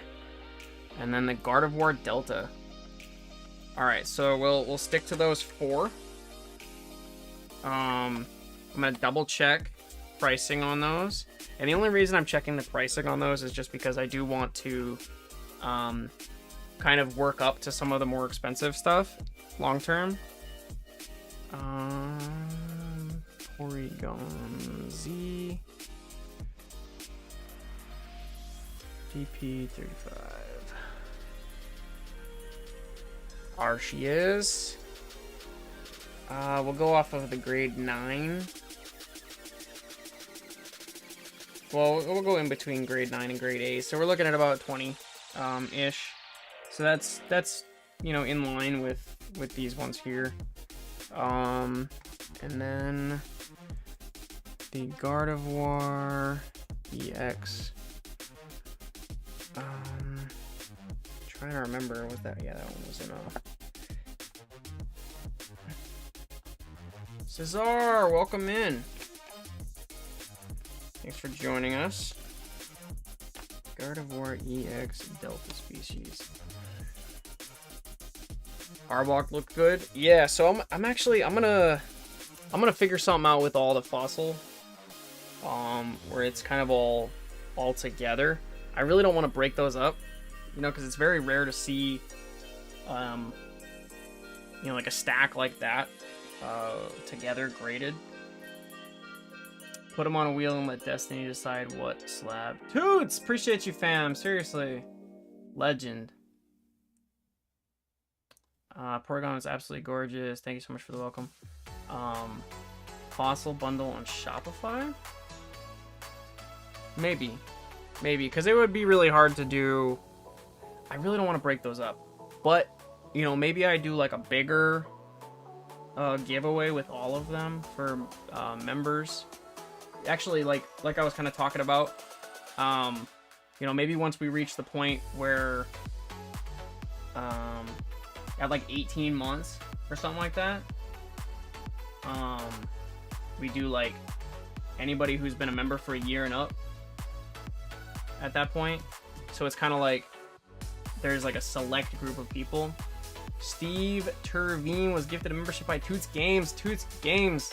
And then the Gardevoir Delta. Alright, so we'll stick to those 4. I'm gonna double check pricing on those. And the only reason I'm checking the pricing on those is just because I do want to kind of work up to some of the more expensive stuff long term. Porygon Z DP35. There she is. We'll go off of the grade 9. Well, we'll go in between grade 9 and grade 8. So we're looking at about 20 ish. So that's you know, in line with these ones here. And then the Gardevoir EX. Trying to remember, was that, yeah, that one was enough. Cesar, welcome in. Thanks for joining us. Gardevoir EX Delta species. Arbok looked good. Yeah, so I'm gonna figure something out with all the fossil, where it's kind of all together. I really don't want to break those up, you know, because it's very rare to see, you know, like a stack like that together graded. Put them on a wheel and let Destiny decide what slab. Toots! Appreciate you, fam. Seriously. Legend. Porygon is absolutely gorgeous. Thank you so much for the welcome. Fossil bundle on Shopify? Maybe, because it would be really hard to do. I really don't want to break those up, but you know, maybe I do like a bigger giveaway with all of them for members. Actually, like I was kind of talking about, you know, maybe once we reach the point where at like 18 months or something like that, we do like anybody who's been a member for a year and up at that point. So it's kind of like there's like a select group of people. Steve Turvine was gifted a membership by Toots Games. Toots Games,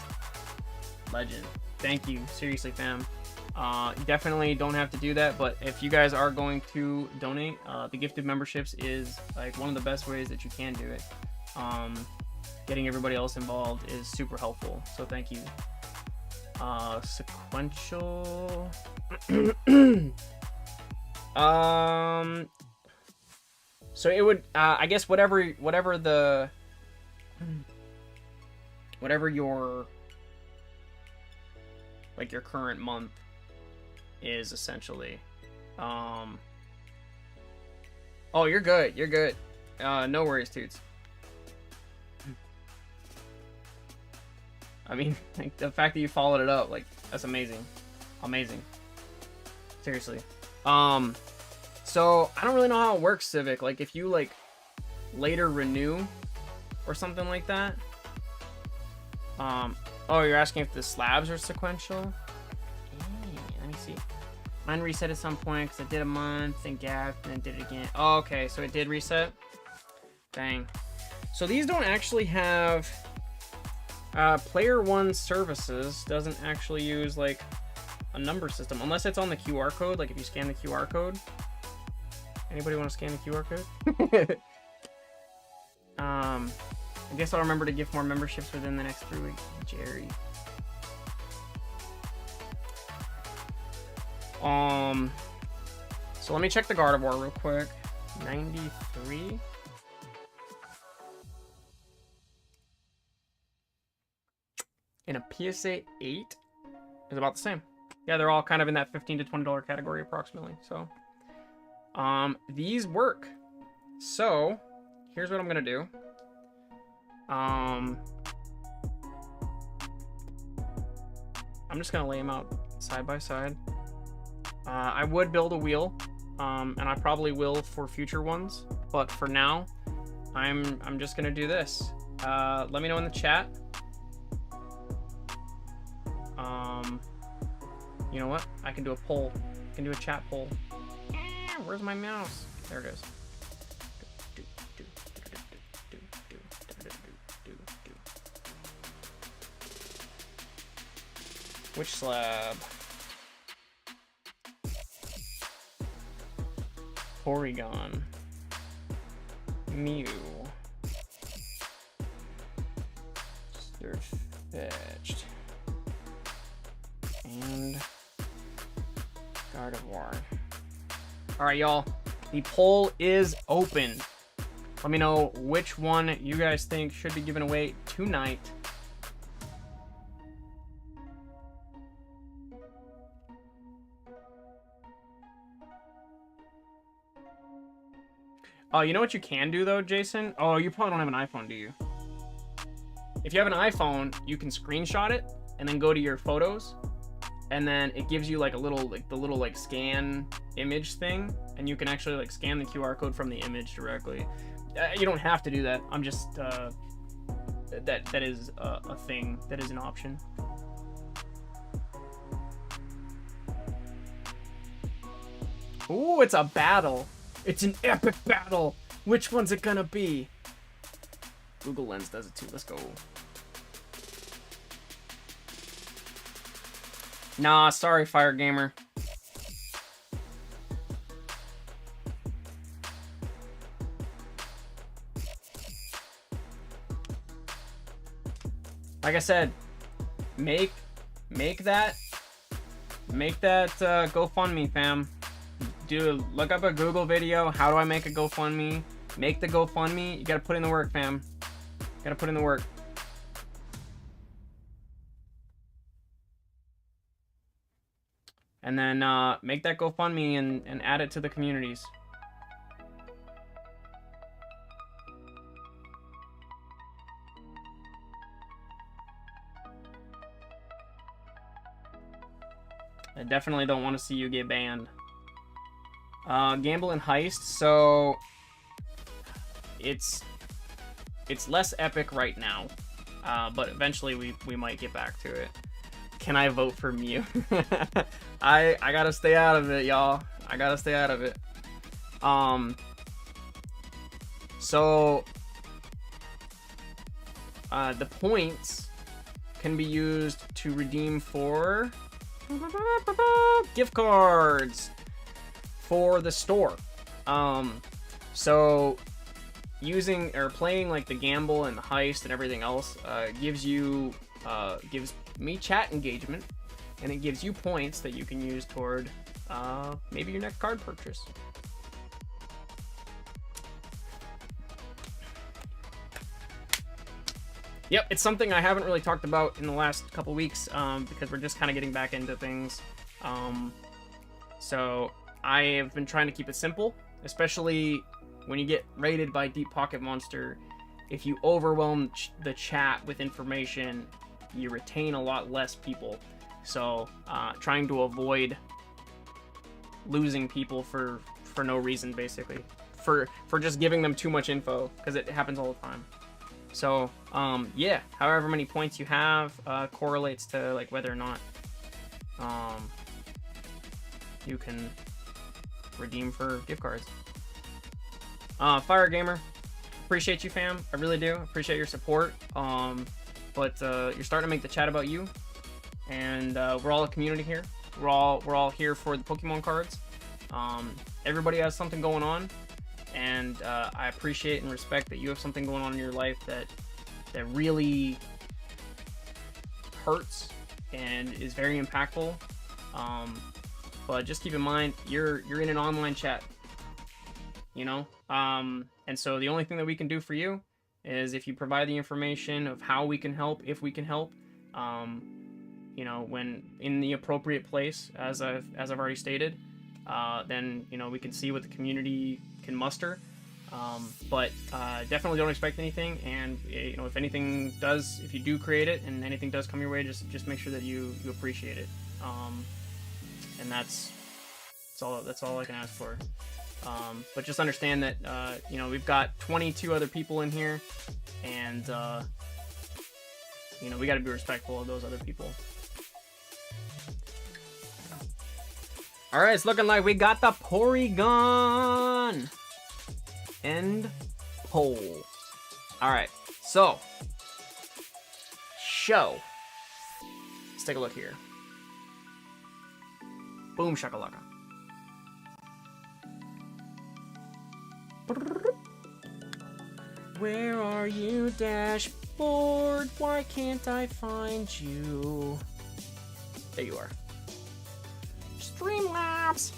legend. Thank you, seriously, fam. You definitely don't have to do that, but if you guys are going to donate, the gifted memberships is like one of the best ways that you can do it. Getting everybody else involved is super helpful, so thank you. Sequential. So it would, I guess whatever your like your current month is essentially. Oh, you're good. You're good. No worries, Toots. I mean, like, the fact that you followed it up, like, that's amazing. Amazing. Seriously. So I don't really know how it works, Civic. Like, if you like later renew or something like that, Oh, you're asking if the slabs are sequential? Let me see. Mine reset at some point because I did a month and gapped and then did it again. Oh, okay, so it did reset. Dang. So these don't actually have player one services. Doesn't actually use like a number system unless it's on the QR code. Like if you scan the QR code. Anybody want to scan the QR code? I guess I'll remember to gift more memberships within the next 3 weeks. Jerry. So let me check the Gardevoir real quick. 93. And a PSA 8 is about the same. Yeah, they're all kind of in that $15 to $20 category approximately. So, these work. So, here's what I'm gonna do. I'm just gonna lay them out side by side. I would build a wheel, and I probably will for future ones. But for now, I'm just gonna do this. Let me know in the chat. You know what? I can do a poll. I can do a chat poll. Where's my mouse? There it is. Which slab? Porygon. Mew. They're fetched. And Gardevoir. Alright, y'all. The poll is open. Let me know which one you guys think should be given away tonight. Oh, you know what you can do though, Jason? Oh, you probably don't have an iPhone, do you? If you have an iPhone, you can screenshot it and then go to your photos, and then it gives you like a little, like the little like scan image thing, and you can actually like scan the QR code from the image directly. You don't have to do that. I'm just that is a thing. That is an option. Ooh, it's a battle. It's an epic battle. Which one's it gonna be? Google Lens does it too. Let's go. Nah, sorry, Fire Gamer. Like I said, make that GoFundMe, fam. Look up a Google video. How do I make a GoFundMe? Make the GoFundMe. You gotta put in the work, fam. Gotta put in the work. And then make that GoFundMe and add it to the communities. I definitely don't want to see you get banned. Gamble and Heist, so it's less epic right now, but eventually we might get back to it. Can I vote for Mew? I gotta stay out of it, y'all. I gotta stay out of it. So the points can be used to redeem for gift cards for the store. So using or playing like the gamble and the heist and everything else gives me chat engagement, and it gives you points that you can use toward maybe your next card purchase. Yep, it's something I haven't really talked about in the last couple weeks because we're just kind of getting back into things. So I have been trying to keep it simple, especially when you get raided by Deep Pocket Monster. If you overwhelm the chat with information, you retain a lot less people. So trying to avoid losing people for no reason, basically, for just giving them too much info, because it happens all the time. So, yeah, however many points you have correlates to like whether or not you can redeem for gift cards. Fire Gamer, appreciate you, fam. I really do appreciate your support. But you're starting to make the chat about you, and we're all a community here. We're all here for the Pokemon cards. Everybody has something going on, and I appreciate and respect that you have something going on in your life that really hurts and is very impactful. But just keep in mind, you're in an online chat, you know. And so the only thing that we can do for you is if you provide the information of how we can help, if we can help, you know, when in the appropriate place, as I've already stated, then, you know, we can see what the community can muster. But definitely don't expect anything, and you know, if anything does, if you do create it and anything does come your way, just make sure that you appreciate it. And that's all I can ask for. But just understand that you know, we've got 22 other people in here, and you know, we got to be respectful of those other people. All right, it's looking like we got the Porygon end poll. All right, so let's take a look here. Boom shakalaka. Where are you, dashboard? Why can't I find you? There you are. Streamlabs.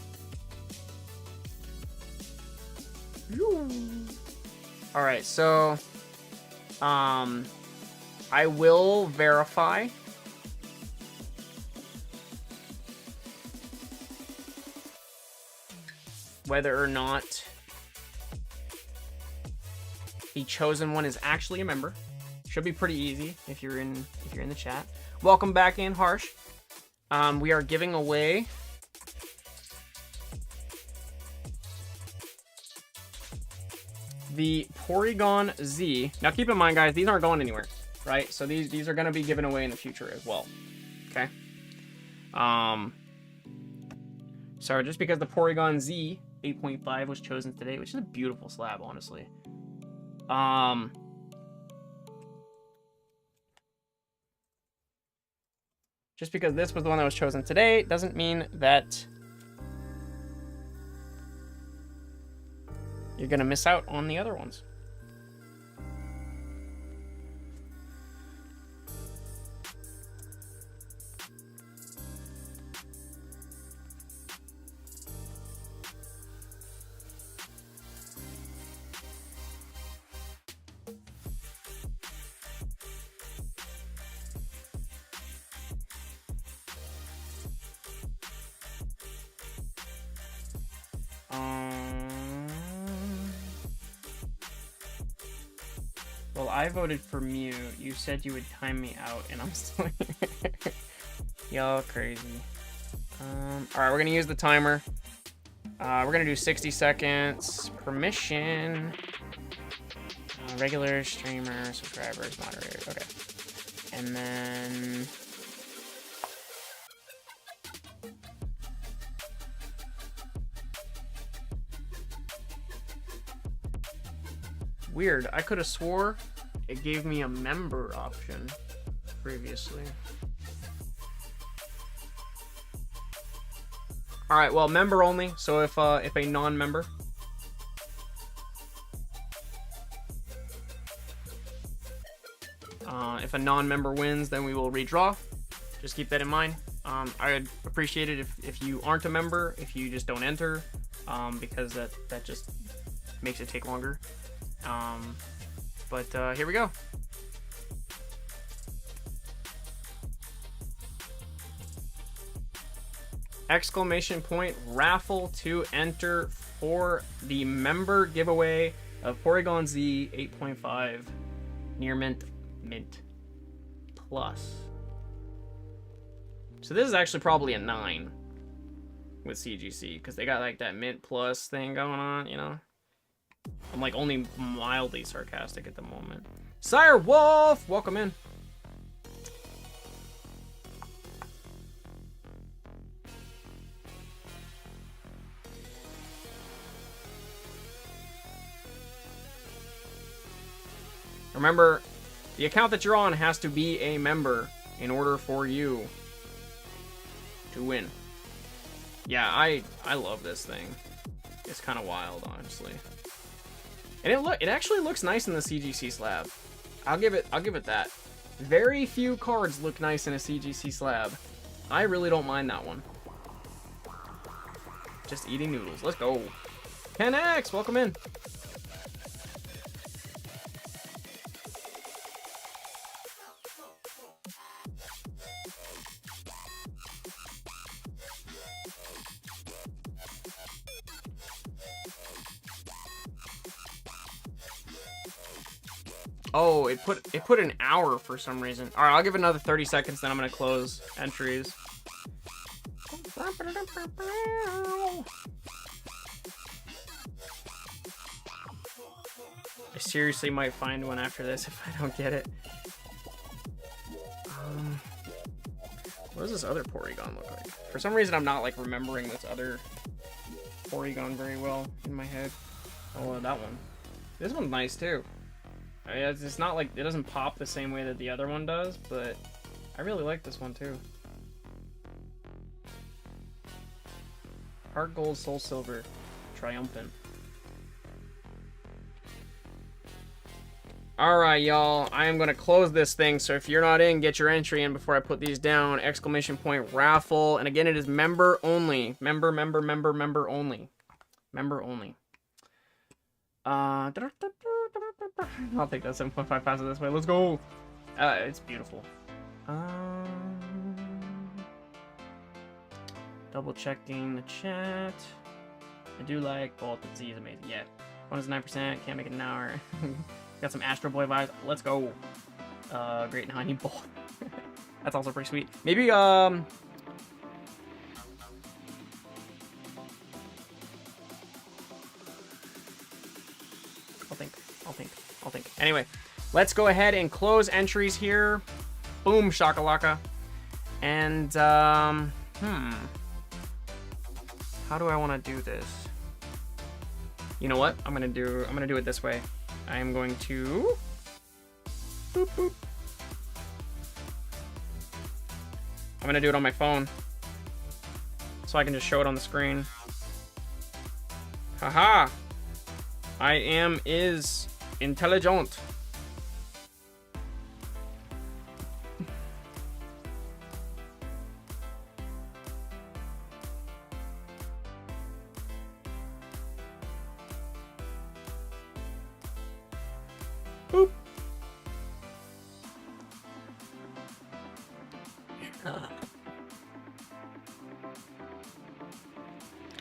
All right, so I will verify whether or not the chosen one is actually a member. Should be pretty easy if you're in the chat. Welcome back in, Harsh. We are giving away the Porygon Z. Now keep in mind, guys, these aren't going anywhere, right? So these are going to be given away in the future as well. Okay. So just because the Porygon Z 8.5 was chosen today, which is a beautiful slab, honestly. Just because this was the one that was chosen today doesn't mean that you're gonna miss out on the other ones. Well, I voted for Mew. You said you would time me out, and I'm still here. Y'all crazy. Alright, we're gonna use the timer. We're gonna do 60 seconds. Permission. Regular streamer, subscribers, moderators. Okay. And then... Weird. I could have swore it gave me a member option previously. All right, well, member only. So if a non-member, if a non-member wins, then we will redraw. Just keep that in mind. I'd appreciate it if you aren't a member, if you just don't enter, because that just makes it take longer. But here we go. Exclamation point raffle to enter for the member giveaway of Porygon Z 8.5 near mint plus. So this is actually probably a 9 with CGC because they got like that mint plus thing going on, you know. I'm like only mildly sarcastic at the moment. Sire Wolf, welcome in. Remember, the account that you're on has to be a member in order for you to win. Yeah, I love this thing. It's kind of wild, honestly. And it actually looks nice in the CGC slab. I'll give it that. Very few cards look nice in a CGC slab. I really don't mind that one. Just eating noodles. Let's go. 10X, welcome in. Oh, it put an hour for some reason. All right, I'll give it another 30 seconds, then I'm gonna close entries. I seriously might find one after this if I don't get it. What does this other Porygon look like? For some reason, I'm not like remembering this other Porygon very well in my head. Oh, that one. This one's nice too. I mean, it's not like it doesn't pop the same way that the other one does, but I really like this one too. Heart Gold, Soul Silver, Triumphant. Alright, y'all. I am going to close this thing, so if you're not in, get your entry in before I put these down. Exclamation point raffle. And again, it is member only. Member only. Member only. I'll take that 7.5 passes this way. Let's go. It's beautiful. Double checking the chat. I do like Bolt. Z is amazing. Yeah. One is 9%. Can't make it an hour. Got some Astro Boy vibes. Let's go. Great Nani Bolt. That's also pretty sweet. Maybe I'll think. Anyway, let's go ahead and close entries here. Boom, shakalaka. And how do I want to do this? You know what? I'm gonna do it this way. I am going to boop, boop. I'm gonna do it on my phone so I can just show it on the screen. Haha! I is intelligent. Boop.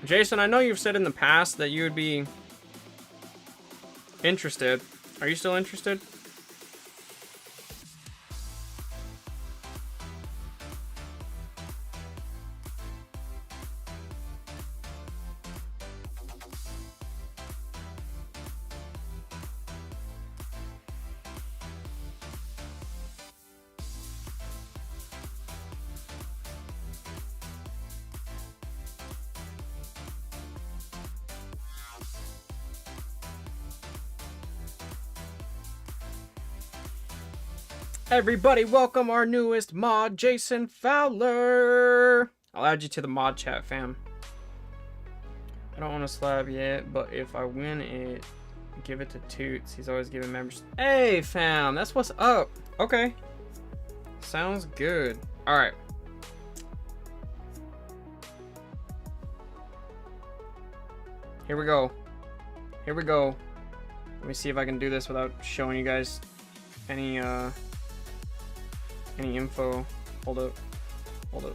Jason, I know you've said in the past that you would be interested. Are you still interested? Everybody, welcome our newest mod, Jason Fowler. I'll add you to the mod chat, fam. I don't want to slab yet, but if I win it, give it to Toots. He's always giving members. Hey, fam, that's what's up. Okay. Sounds good. All right. Here we go. Here we go. Let me see if I can do this without showing you guys any info. Hold up. Hold up.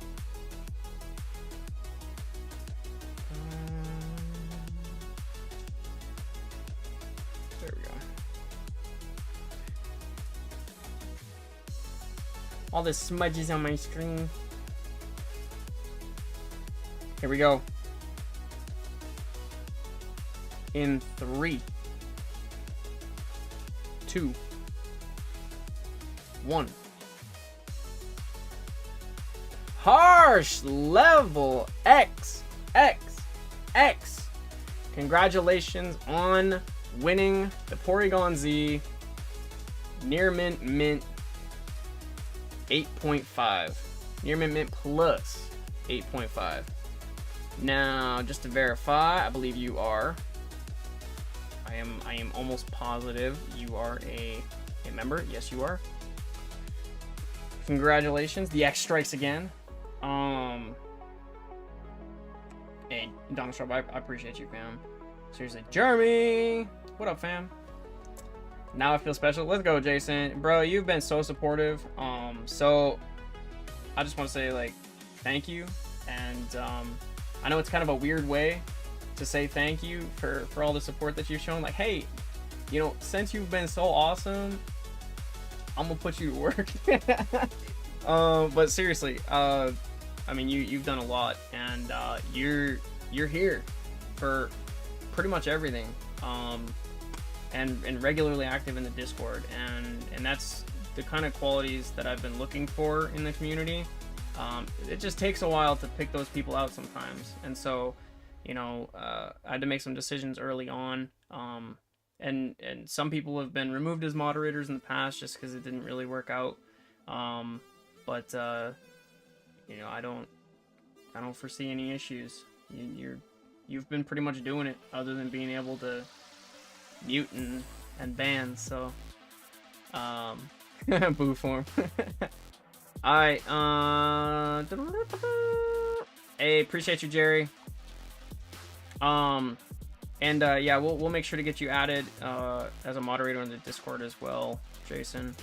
There we go. All the smudges on my screen. Here we go. In 3, 2, 1. Harsh level X. Congratulations on winning the Porygon Z near mint 8.5. Near mint plus 8.5. Now, just to verify, I believe you are. I am almost positive you are a member. Yes, you are. Congratulations. The X strikes again. Hey, Donald Trump, I appreciate you, fam. Seriously. Jeremy! What up, fam? Now I feel special. Let's go, Jason. Bro, you've been so supportive. So I just want to say, like, thank you. And I know it's kind of a weird way to say thank you for all the support that you've shown. Like, hey, you know, since you've been so awesome, I'm gonna put you to work. But seriously, I mean, you've done a lot, and you're here for pretty much everything, and regularly active in the Discord, and that's the kind of qualities that I've been looking for in the community. It just takes a while to pick those people out sometimes, and so, you know, I had to make some decisions early on, and some people have been removed as moderators in the past just because it didn't really work out, but you know, I don't foresee any issues. You've been pretty much doing it, other than being able to mute and ban. So, boo form. All right. Hey, appreciate you, Jerry. And yeah, we'll make sure to get you added as a moderator in the Discord as well, Jason.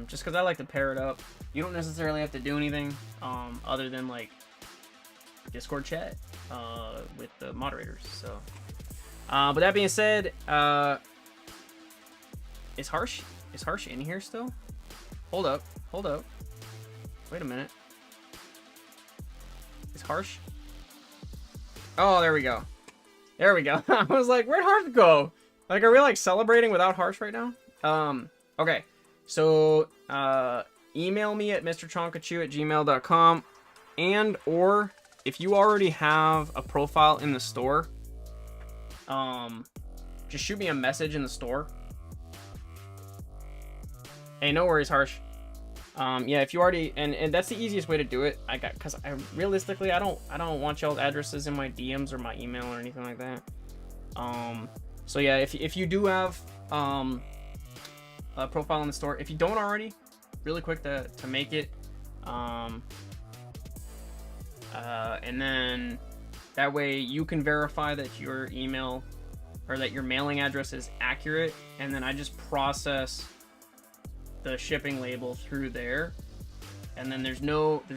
Just because I like to pair it up. You don't necessarily have to do anything other than like Discord chat with the moderators. So, but that being said, is Harsh in here still? Hold up. Wait a minute. Is Harsh? Oh, there we go. I was like, where'd Harsh go? Like, are we like celebrating without Harsh right now? Okay. So, email me at MrChonkachu@gmail.com, and or if you already have a profile in the store, just shoot me a message in the store. Hey, no worries, Harsh. Yeah, if you already, and that's the easiest way to do it. Cause realistically, I don't want y'all's addresses in my DMs or my email or anything like that. So yeah, if you do have a profile in the store, if you don't already, really quick to make it, and then that way you can verify that your email or that your mailing address is accurate, and then I just process the shipping label through there, and then there's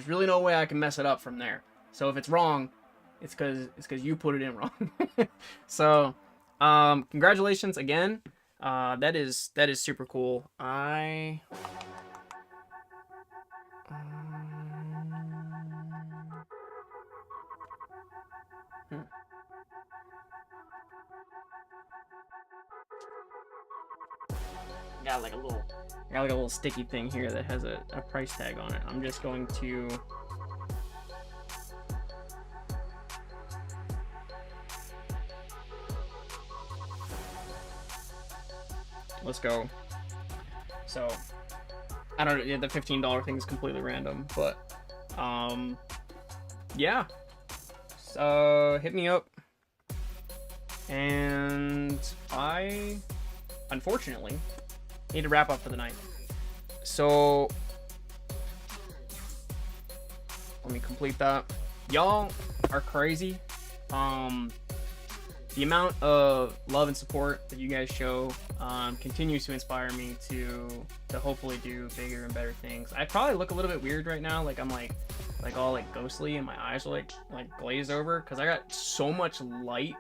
really no way I can mess it up from there. So if it's wrong, it's because you put it in wrong. So congratulations again. That is super cool. Got like a little sticky thing here that has a price tag on it. I'm just going to let's go. So I don't know, yeah, the $15 thing is completely random, but yeah. So hit me up. And I unfortunately need to wrap up for the night. So let me complete that. Y'all are crazy. The amount of love and support that you guys show continues to inspire me to hopefully do bigger and better things. I probably look a little bit weird right now, like I'm like all like ghostly, and my eyes are like glazed over because I got so much light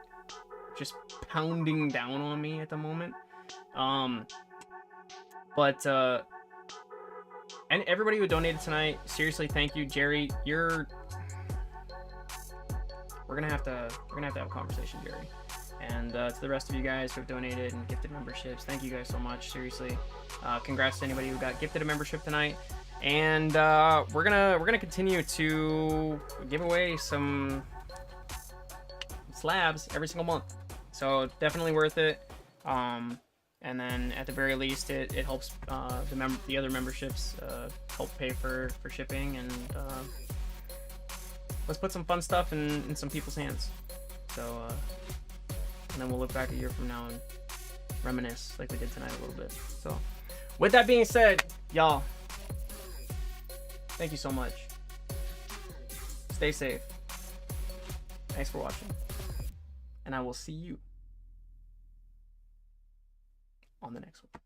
just pounding down on me at the moment. But and everybody who donated tonight, seriously, thank you. Jerry, we're gonna have to have a conversation, Jerry. And to the rest of you guys who have donated and gifted memberships, thank you guys so much. Seriously, congrats to anybody who got gifted a membership tonight. And we're gonna continue to give away some slabs every single month, so definitely worth it. And then at the very least, it helps the other memberships help pay for shipping, and let's put some fun stuff in some people's hands. So and then we'll look back a year from now and reminisce like we did tonight a little bit. So with that being said, y'all, thank you so much. Stay safe. Thanks for watching. And I will see you on the next one.